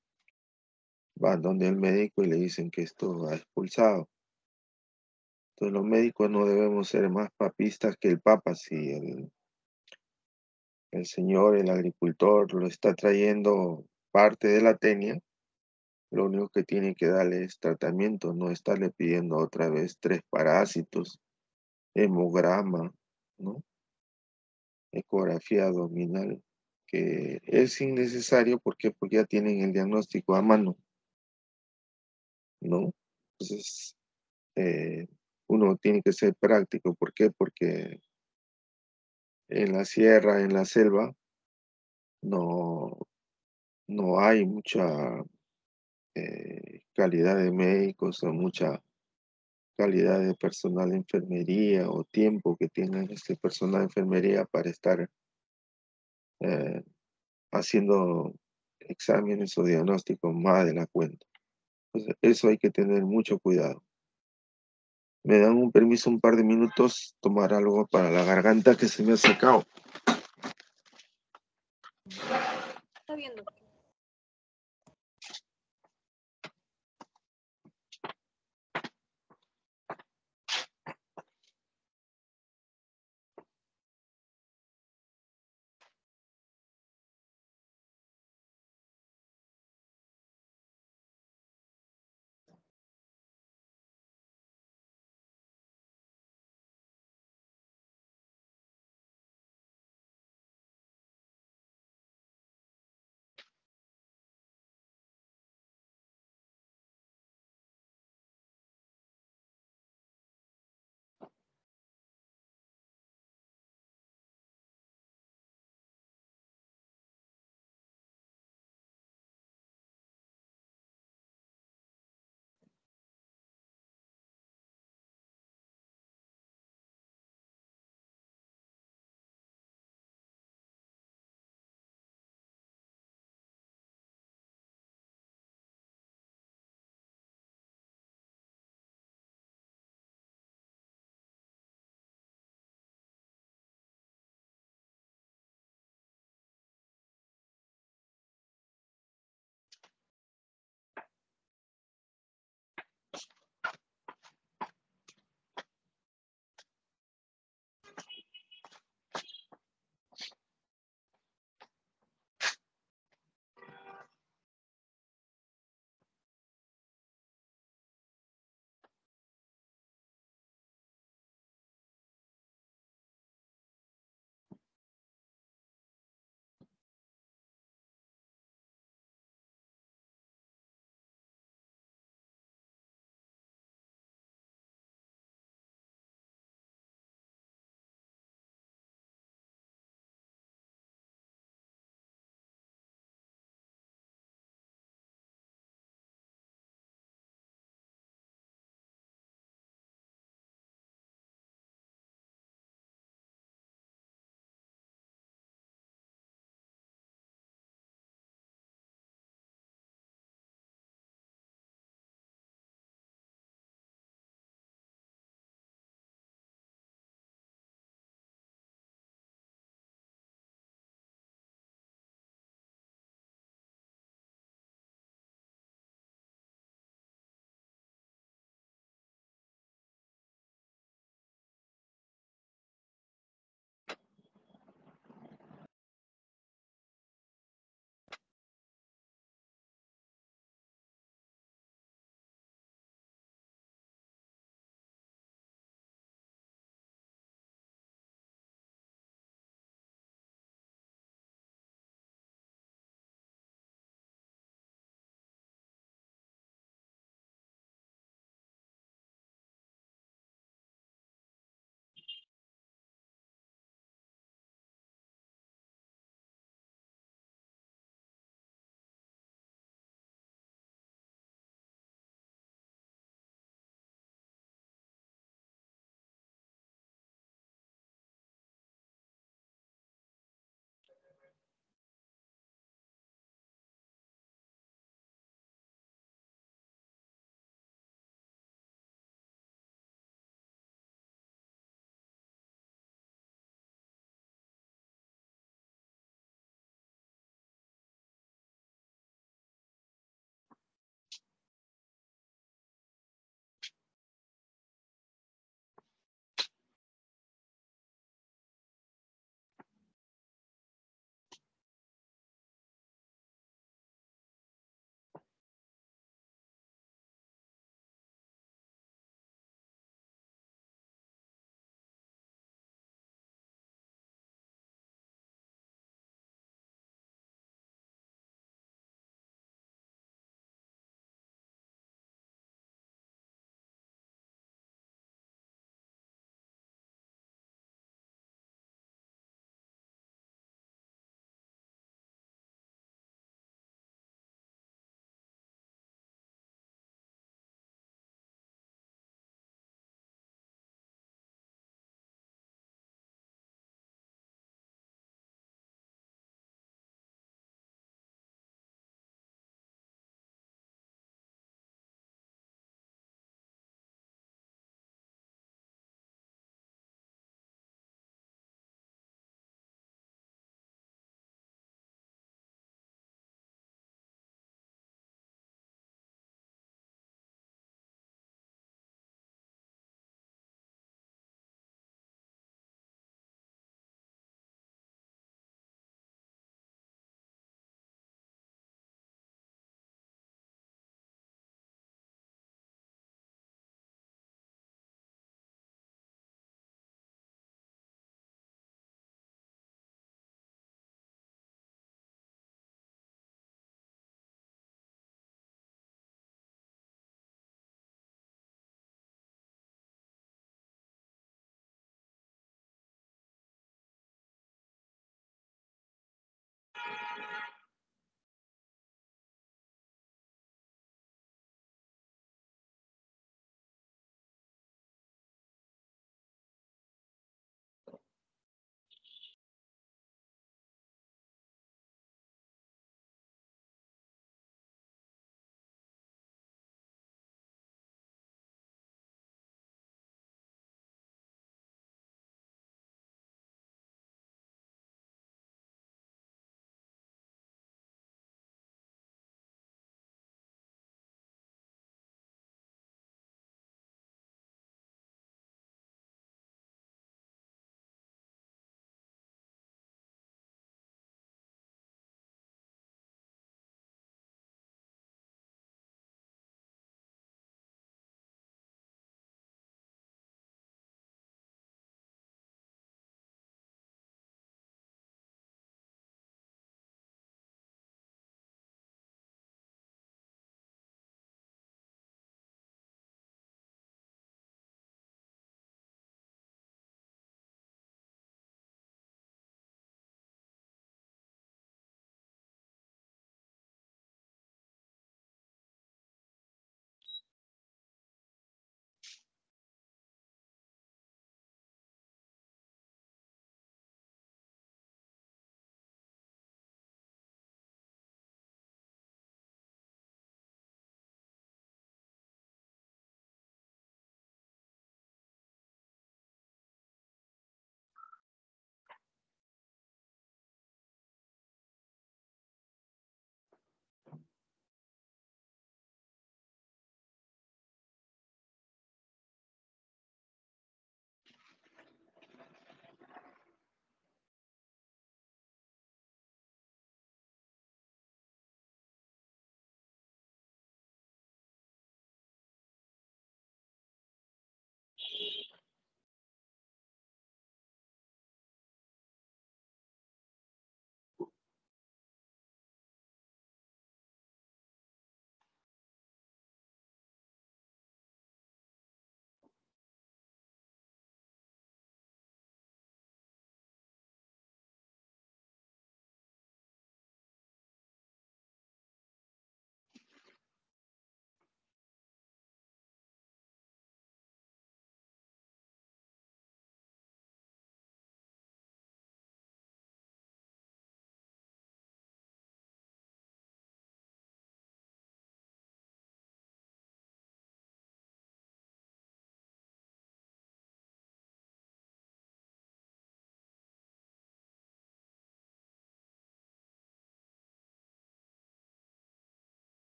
van donde el médico y le dicen que esto ha expulsado. Entonces los médicos no debemos ser más papistas que el Papa. Si el señor, el agricultor, lo está trayendo parte de la tenia, lo único que tiene que darle es tratamiento, no estarle pidiendo otra vez 3 parásitos, hemograma, ¿no? Ecografía abdominal, que es innecesario. ¿Por qué? Porque ya tienen el diagnóstico a mano, ¿no? Entonces, eh, uno tiene que ser práctico. ¿Por qué? Porque en la sierra, en la selva, no, no hay mucha calidad de médicos o mucha calidad de personal de enfermería o tiempo que tengan este personal de enfermería para estar eh, haciendo exámenes o diagnósticos más de la cuenta. Entonces, eso hay que tener mucho cuidado. Me dan un permiso un par de minutos, tomar algo para la garganta que se me ha secado. Está viendo.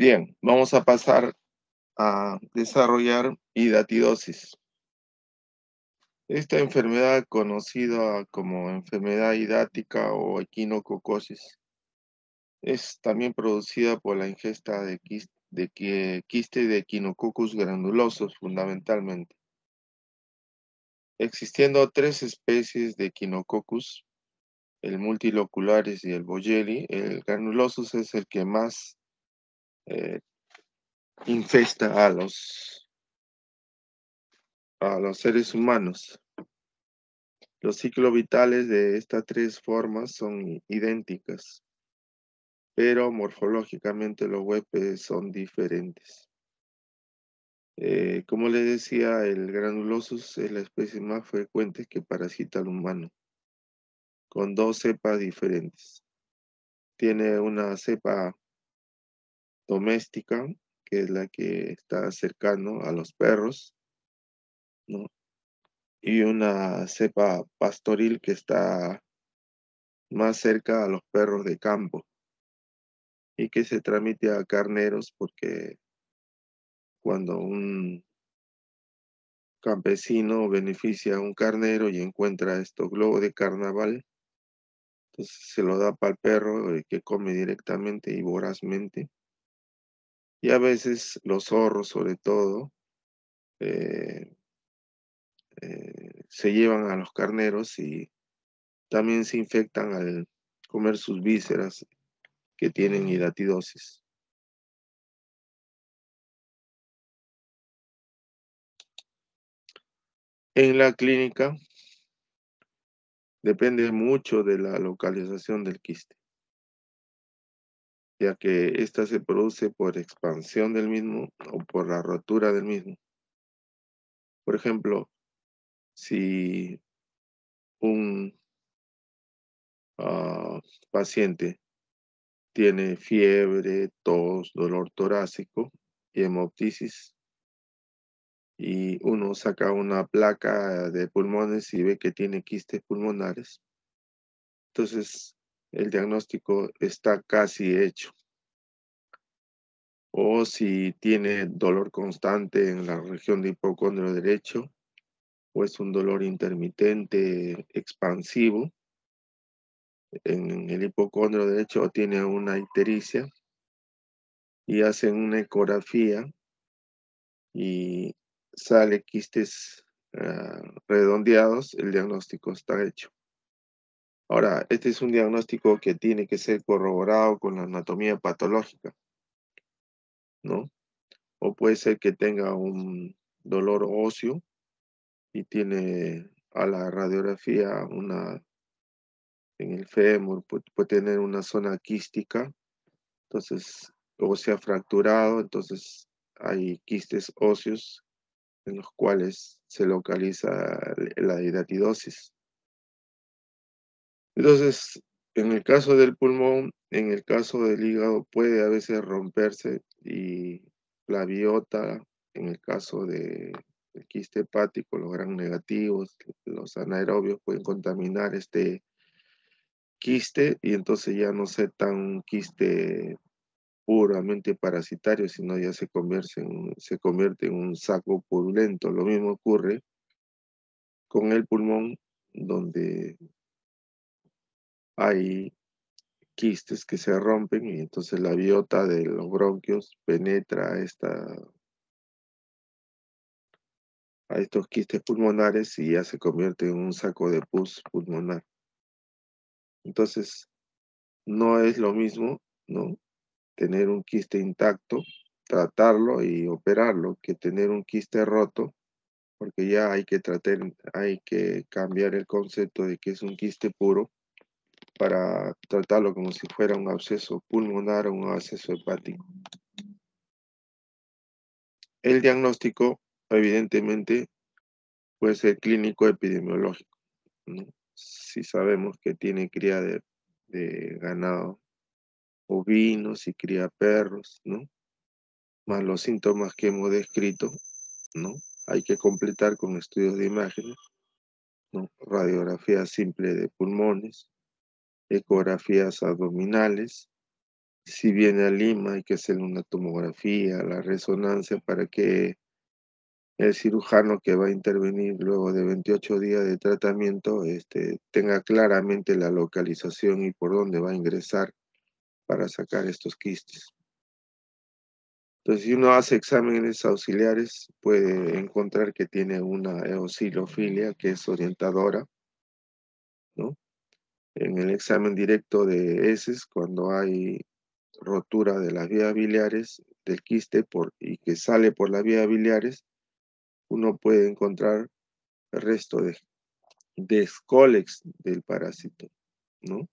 Bien, vamos a pasar a desarrollar hidatidosis. Esta enfermedad, conocida como enfermedad hidática o equinococosis, es también producida por la ingesta de quiste de Echinococcus granulosos fundamentalmente. Existiendo 3 especies de Echinococcus, el multilocularis y el Boyeri, el granulosus es el que más infesta a los seres humanos. Los ciclos vitales de estas 3 formas son idénticas, pero morfológicamente los huéspedes son diferentes. Como les decía, el granulosus es la especie más frecuente que parasita al humano, con 2 cepas diferentes. Tiene una cepa doméstica, que es la que está cercano a los perros, ¿no? Y una cepa pastoril que está más cerca a los perros de campo y que se transmite a carneros porque cuando un campesino beneficia a un carnero y encuentra estos globos de carnaval, entonces se lo da para el perro que come directamente y vorazmente. Y a veces los zorros, sobre todo, eh, se llevan a los carneros y también se infectan al comer sus vísceras que tienen hidatidosis. En la clínica depende mucho de la localización del quiste, ya que ésta se produce por expansión del mismo o por la rotura del mismo. Por ejemplo, si un paciente tiene fiebre, tos, dolor torácico y hemoptisis, y uno saca una placa de pulmones y ve que tiene quistes pulmonares, entonces el diagnóstico está casi hecho. O si tiene dolor constante en la región de hipocondrio derecho, o es un dolor intermitente expansivo en el hipocondrio derecho, o tiene una ictericia, y hacen una ecografía y sale quistes redondeados, el diagnóstico está hecho. Ahora, este es un diagnóstico que tiene que ser corroborado con la anatomía patológica, ¿no? O puede ser que tenga un dolor óseo y tiene a la radiografía en el fémur, puede tener una zona quística, entonces, o se ha fracturado, entonces hay quistes óseos en los cuales se localiza la hidatidosis. Entonces, en el caso del pulmón, en el caso del hígado, puede a veces romperse y la biota, en el caso del quiste hepático, los gram negativos, los anaerobios pueden contaminar este quiste y entonces ya no ser tan quiste puramente parasitario, sino ya se convierte en un saco purulento. Lo mismo ocurre con el pulmón, donde hay quistes que se rompen y entonces la biota de los bronquios penetra a estos quistes pulmonares y ya se convierte en un saco de pus pulmonar. Entonces, no es lo mismo, ¿no? Tener un quiste intacto, tratarlo y operarlo, que tener un quiste roto, porque ya hay que cambiar el concepto de que es un quiste puro para tratarlo como si fuera un absceso pulmonar o un absceso hepático. El diagnóstico, evidentemente, puede ser clínico epidemiológico, ¿no? Si sabemos que tiene cría de ganado ovino, si cría perros, ¿no? Más los síntomas que hemos descrito, ¿no? Hay que completar con estudios de imágenes, ¿no? Radiografía simple de pulmones, ecografías abdominales. Si viene a Lima, hay que hacer una tomografía, la resonancia para que el cirujano que va a intervenir luego de 28 días de tratamiento tenga claramente la localización y por dónde va a ingresar para sacar estos quistes. Entonces, si uno hace exámenes auxiliares, puede encontrar que tiene una eosinofilia, que es orientadora, ¿no? En el examen directo de heces, cuando hay rotura de las vías biliares del quiste y que sale por las vías biliares, uno puede encontrar el resto de Scolex del parásito, ¿no?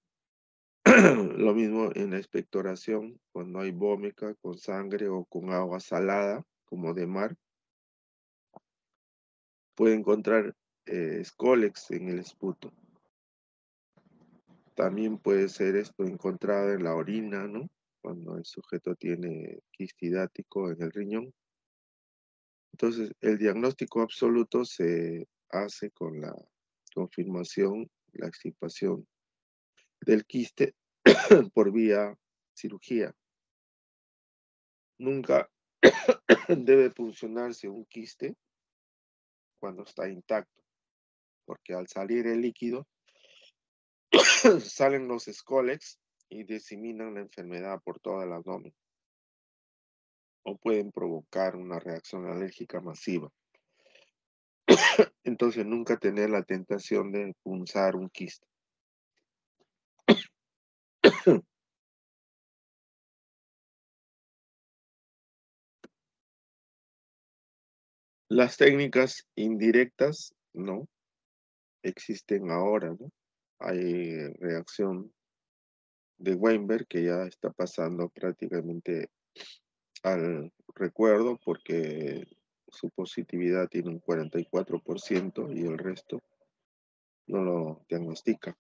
Lo mismo en la expectoración, cuando hay vómica con sangre o con agua salada, como de mar, puede encontrar Scolex en el esputo. También puede ser esto encontrado en la orina, ¿no? Cuando el sujeto tiene quiste hidático en el riñón. Entonces, el diagnóstico absoluto se hace con la confirmación, la extirpación del quiste por vía cirugía. Nunca debe puncionarse un quiste cuando está intacto, porque al salir el líquido salen los Scolex y diseminan la enfermedad por toda el abdomen o pueden provocar una reacción alérgica masiva. Entonces nunca tener la tentación de punzar un quiste. Las técnicas indirectas no existen ahora, ¿no? Hay reacción de Weinberg que ya está pasando prácticamente al recuerdo porque su positividad tiene un 44% y el resto no lo diagnostica.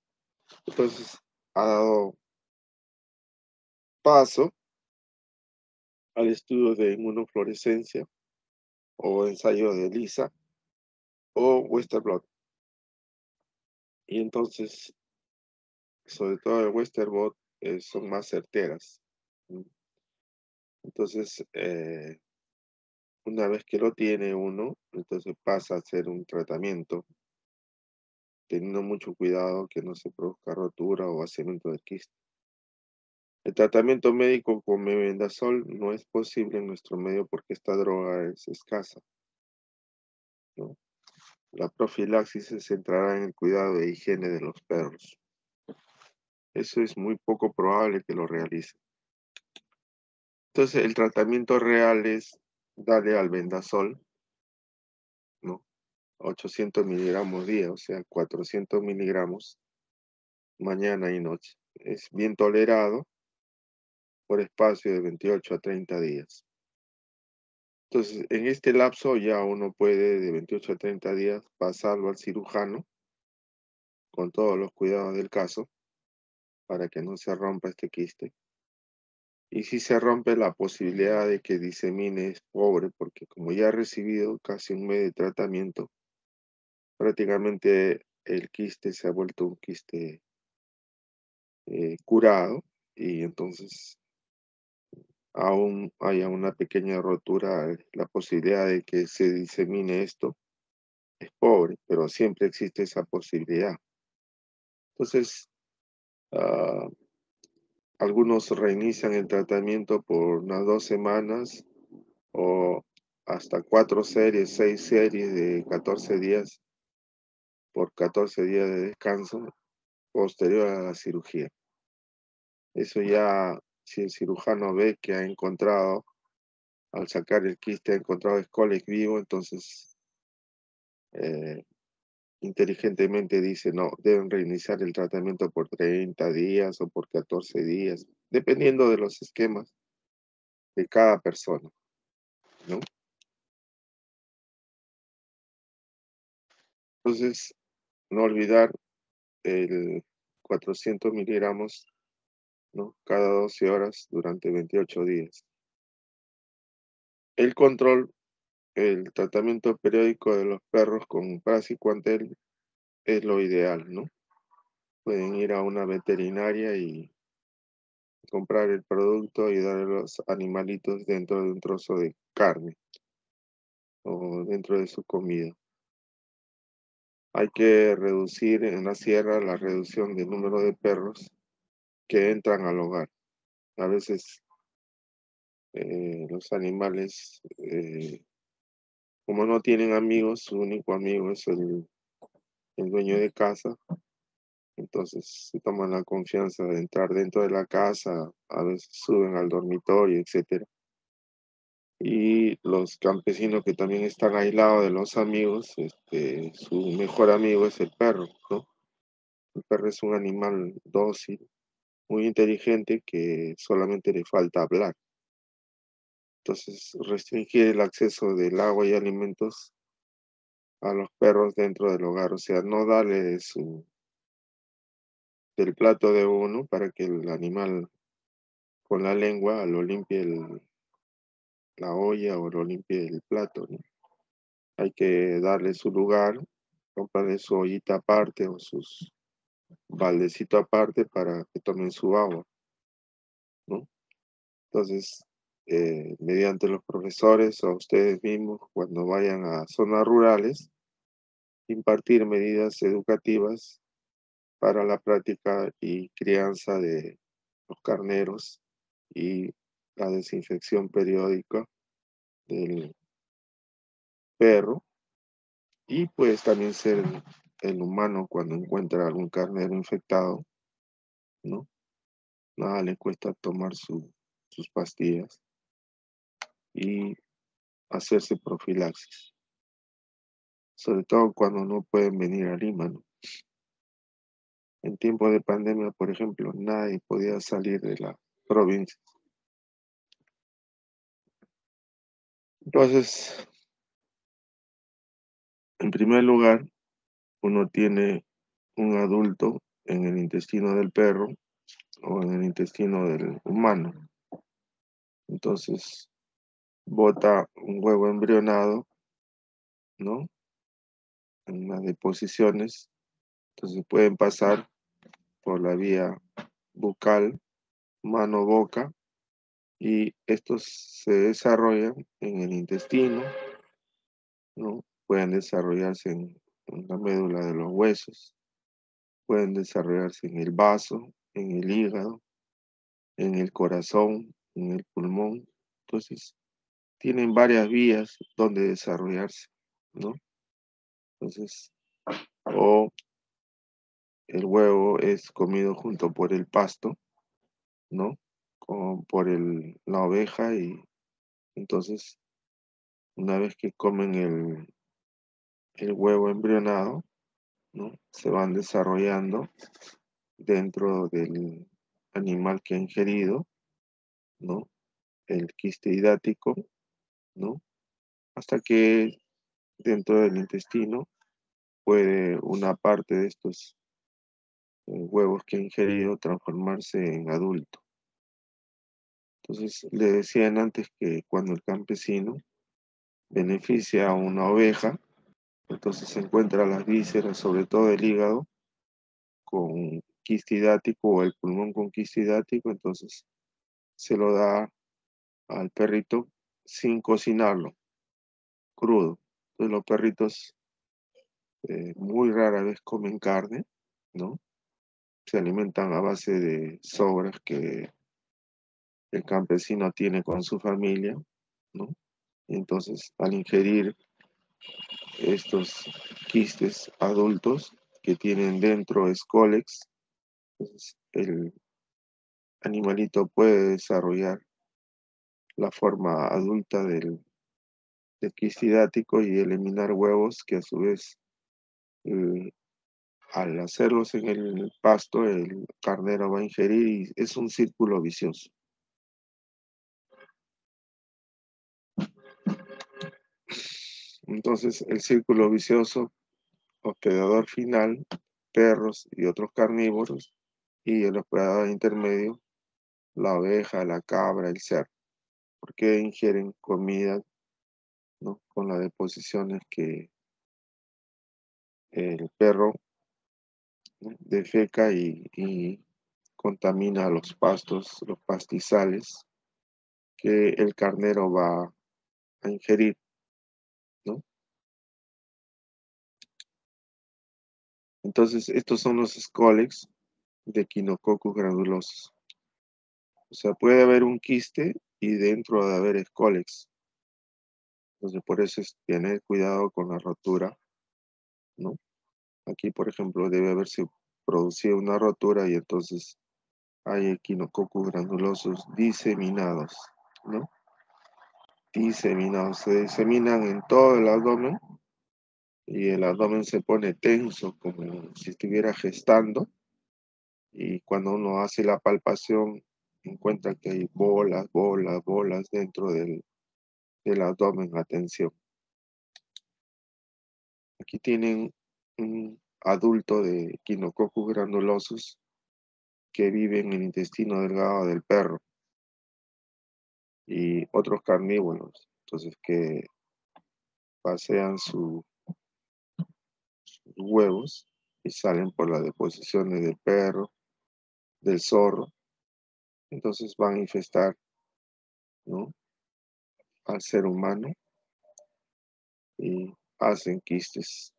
Entonces ha dado paso al estudio de inmunofluorescencia o ensayo de ELISA o Western blot. Y entonces, sobre todo el Western blot, son más certeras. Entonces, una vez que lo tiene uno, entonces pasa a hacer un tratamiento, teniendo mucho cuidado que no se produzca rotura o vaciamiento del quiste. El tratamiento médico con mebendazol no es posible en nuestro medio porque esta droga es escasa, ¿no? La profilaxis se centrará en el cuidado e higiene de los perros. Eso es muy poco probable que lo realice. Entonces, el tratamiento real es darle albendazol, ¿no? 800 miligramos día, o sea, 400 miligramos mañana y noche. Es bien tolerado por espacio de 28 a 30 días. Entonces, en este lapso ya uno puede de 28 a 30 días pasarlo al cirujano con todos los cuidados del caso para que no se rompa este quiste. Y si se rompe, la posibilidad de que disemine es pobre, porque como ya ha recibido casi un mes de tratamiento, prácticamente el quiste se ha vuelto un quiste curado y entonces aún haya una pequeña rotura, la posibilidad de que se disemine esto es pobre, pero siempre existe esa posibilidad. Entonces, ah, algunos reinician el tratamiento por unas 2 semanas o hasta 4 series, 6 series de 14 días por 14 días de descanso posterior a la cirugía. Eso ya, si el cirujano ve que ha encontrado, al sacar el quiste, ha encontrado Scolex vivo, entonces eh, inteligentemente dice, no, deben reiniciar el tratamiento por 30 días o por 14 días, dependiendo de los esquemas de cada persona, ¿no? Entonces, no olvidar el 400 miligramos, ¿no? Cada 12 horas durante 28 días. El control, el tratamiento periódico de los perros con praziquantel es lo ideal, ¿no? Pueden ir a una veterinaria y comprar el producto y dar a los animalitos dentro de un trozo de carne o dentro de su comida. Hay que reducir en la sierra la reducción del número de perros que entran al hogar. A veces los animales, como no tienen amigos, su único amigo es el dueño de casa, entonces se toman la confianza de entrar dentro de la casa, a veces suben al dormitorio, etcétera. Y los campesinos que también están aislados de los amigos, su mejor amigo es el perro, ¿no? El perro es un animal dócil, muy inteligente, que solamente le falta hablar. Entonces, restringir el acceso del agua y alimentos a los perros dentro del hogar, o sea, no darle del plato de uno para que el animal con la lengua lo limpie la olla o lo limpie el plato, ¿no? Hay que darle su lugar, comprarle su ollita aparte o sus baldecito aparte para que tomen su agua, ¿no? Entonces, mediante los profesores o ustedes mismos, cuando vayan a zonas rurales, impartir medidas educativas para la práctica y crianza de los carneros y la desinfección periódica del perro, y pues también ser el humano cuando encuentra algún carnero infectado, ¿no? Nada le cuesta tomar sus pastillas y hacerse profilaxis, sobre todo cuando no pueden venir a Lima, ¿no? En tiempos de pandemia, por ejemplo, nadie podía salir de la provincia. Entonces, en primer lugar, uno tiene un adulto en el intestino del perro o en el intestino del humano. Entonces, bota un huevo embrionado, ¿no? En las deposiciones. Entonces pueden pasar por la vía bucal, mano-boca, y estos se desarrollan en el intestino, ¿no? Pueden desarrollarse en la médula de los huesos, pueden desarrollarse en el vaso, en el hígado, en el corazón, en el pulmón. Entonces, tienen varias vías donde desarrollarse, ¿no? Entonces, o el huevo es comido junto por el pasto, ¿no? Como por la oveja, y entonces, una vez que comen el huevo embrionado, ¿no? Se van desarrollando dentro del animal que ha ingerido, ¿no? El quiste hidático, ¿no? Hasta que dentro del intestino puede una parte de estos huevos que ha ingerido transformarse en adulto. Entonces, le decían antes que cuando el campesino beneficia a una oveja, entonces se encuentra las vísceras, sobre todo el hígado, con quiste hidático o el pulmón con quiste hidático, entonces se lo da al perrito sin cocinarlo, crudo. Entonces los perritos muy rara vez comen carne, ¿no? Se alimentan a base de sobras que el campesino tiene con su familia, ¿no? Y entonces, al ingerir estos quistes adultos que tienen dentro escólex, pues el animalito puede desarrollar la forma adulta del quiste hidático y eliminar huevos que a su vez, eh, al hacerlos en el pasto, el carnero va a ingerir y es un círculo vicioso. Entonces, el círculo vicioso, hospedador final, perros y otros carnívoros, y el hospedador intermedio, la oveja, la cabra, el cerdo, porque ingieren comida, ¿no? Con las deposiciones que el perro, ¿no? Defeca y contamina los pastos, los pastizales que el carnero va a ingerir, ¿no? Entonces, estos son los scolex de Echinococcus granulosos. O sea, puede haber un quiste y dentro de haber escólex. Entonces, por eso es tener cuidado con la rotura, ¿no? Aquí, por ejemplo, debe haberse producido una rotura y entonces hay equinococcus granulosos diseminados, ¿no? Diseminados, se diseminan en todo el abdomen y el abdomen se pone tenso como si estuviera gestando y cuando uno hace la palpación encuentra que hay bolas, bolas, bolas dentro del abdomen. Atención. Aquí tienen un adulto de equinococcus granulosos que vive en el intestino delgado del perro y otros carnívoros, entonces que pasean sus huevos y salen por las deposiciones del perro, del zorro, entonces van a infestar, ¿no?, al ser humano y hacen quistes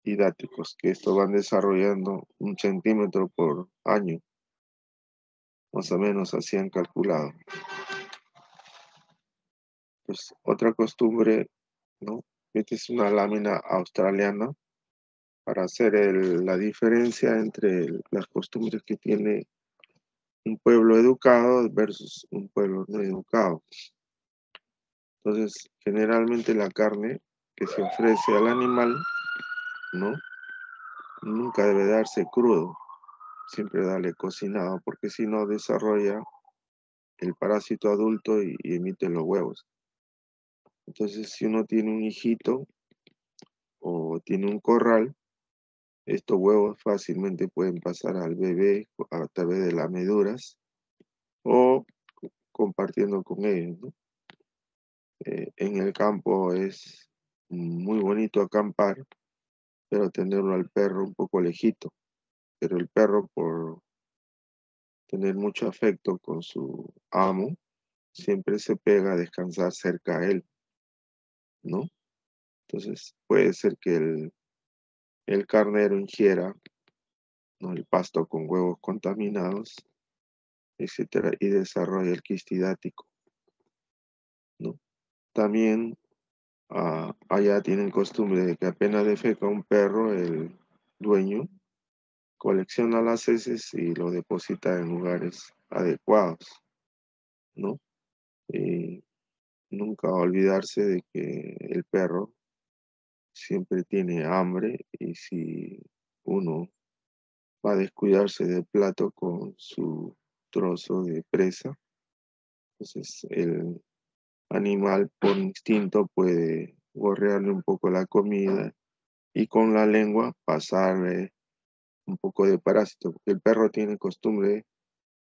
hidáticos, que esto van desarrollando 1 centímetro por año, más o menos así han calculado. Pues otra costumbre, ¿no? Esta es una lámina australiana para hacer la diferencia entre las costumbres que tiene un pueblo educado versus un pueblo no educado. Entonces, generalmente la carne que se ofrece al animal, ¿no?, nunca debe darse crudo, siempre darle cocinado, porque si no desarrolla el parásito adulto y emite los huevos. Entonces, si uno tiene un hijito o tiene un corral, estos huevos fácilmente pueden pasar al bebé a través de lameduras o compartiendo con ellos, ¿no? En el campo es muy bonito acampar, pero tenerlo al perro un poco lejito. Pero el perro, por tener mucho afecto con su amo, siempre se pega a descansar cerca a él, ¿no? Entonces puede ser que el carnero ingiera, ¿no?, el pasto con huevos contaminados, etcétera, y desarrolla el quiste hidático, ¿no? También allá tienen costumbre de que apenas defeca un perro, el dueño colecciona las heces y lo deposita en lugares adecuados, ¿no? Y nunca olvidarse de que el perro siempre tiene hambre y si uno va a descuidarse del plato con su trozo de presa, entonces el animal por instinto puede gorrearle un poco la comida y con la lengua pasarle un poco de parásito, porque el perro tiene costumbre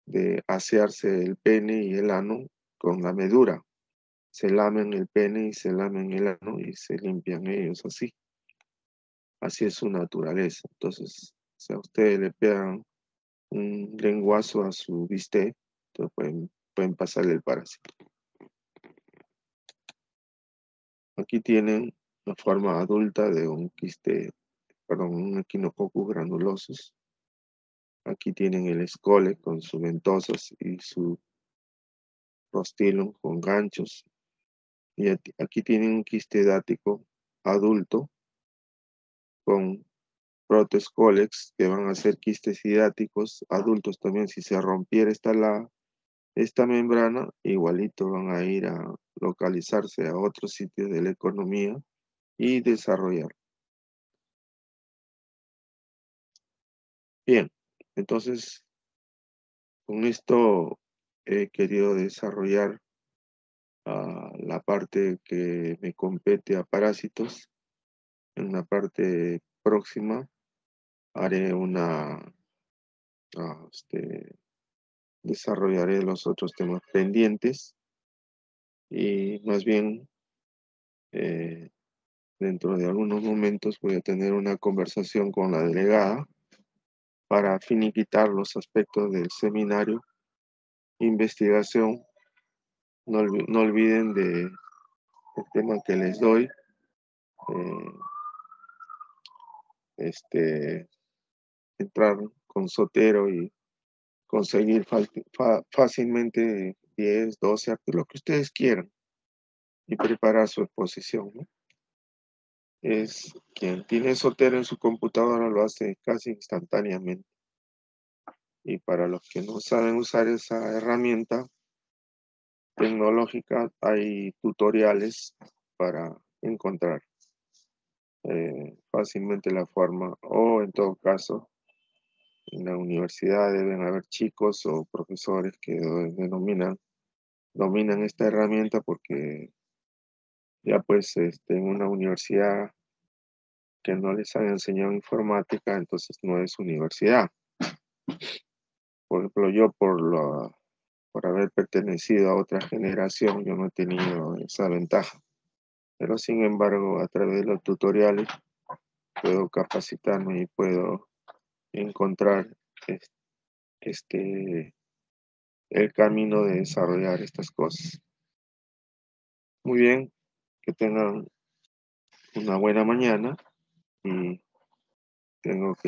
de asearse el pene y el ano con la medura. Se lamen el pene y se lamen el ano y se limpian ellos así. Así es su naturaleza. Entonces, si a ustedes le pegan un lenguazo a su bistec, entonces pueden pasarle el parásito. Aquí tienen la forma adulta de un un Echinococcus granulosus. Aquí tienen el escole con sus ventosas y su rostilum con ganchos. Y aquí tienen un quiste hidático adulto con protoescolex que van a ser quistes hidáticos adultos también. Si se rompiera esta membrana, igualito van a ir a localizarse a otros sitios de la economía y desarrollar. Bien, entonces con esto he querido desarrollar la parte que me compete a parásitos. En la parte próxima haré desarrollaré los otros temas pendientes y más bien eh, dentro de algunos momentos voy a tener una conversación con la delegada para finiquitar los aspectos del seminario, investigación. No olviden del tema que les doy, eh, entrar con Sotero y conseguir fácilmente 10, 12, lo que ustedes quieran y preparar su exposición, ¿no? Es quien tiene Zotero en su computadora lo hace casi instantáneamente. Y para los que no saben usar esa herramienta tecnológica, hay tutoriales para encontrar fácilmente la forma, o en todo caso, en la universidad deben haber chicos o profesores que dominan esta herramienta porque ya pues en una universidad que no les han enseñado informática, entonces no es universidad. Por ejemplo, yo por haber pertenecido a otra generación, yo no he tenido esa ventaja. Pero sin embargo, a través de los tutoriales puedo capacitarme y puedo encontrar este, el camino de desarrollar estas cosas. Muy bien, que tengan una buena mañana y tengo que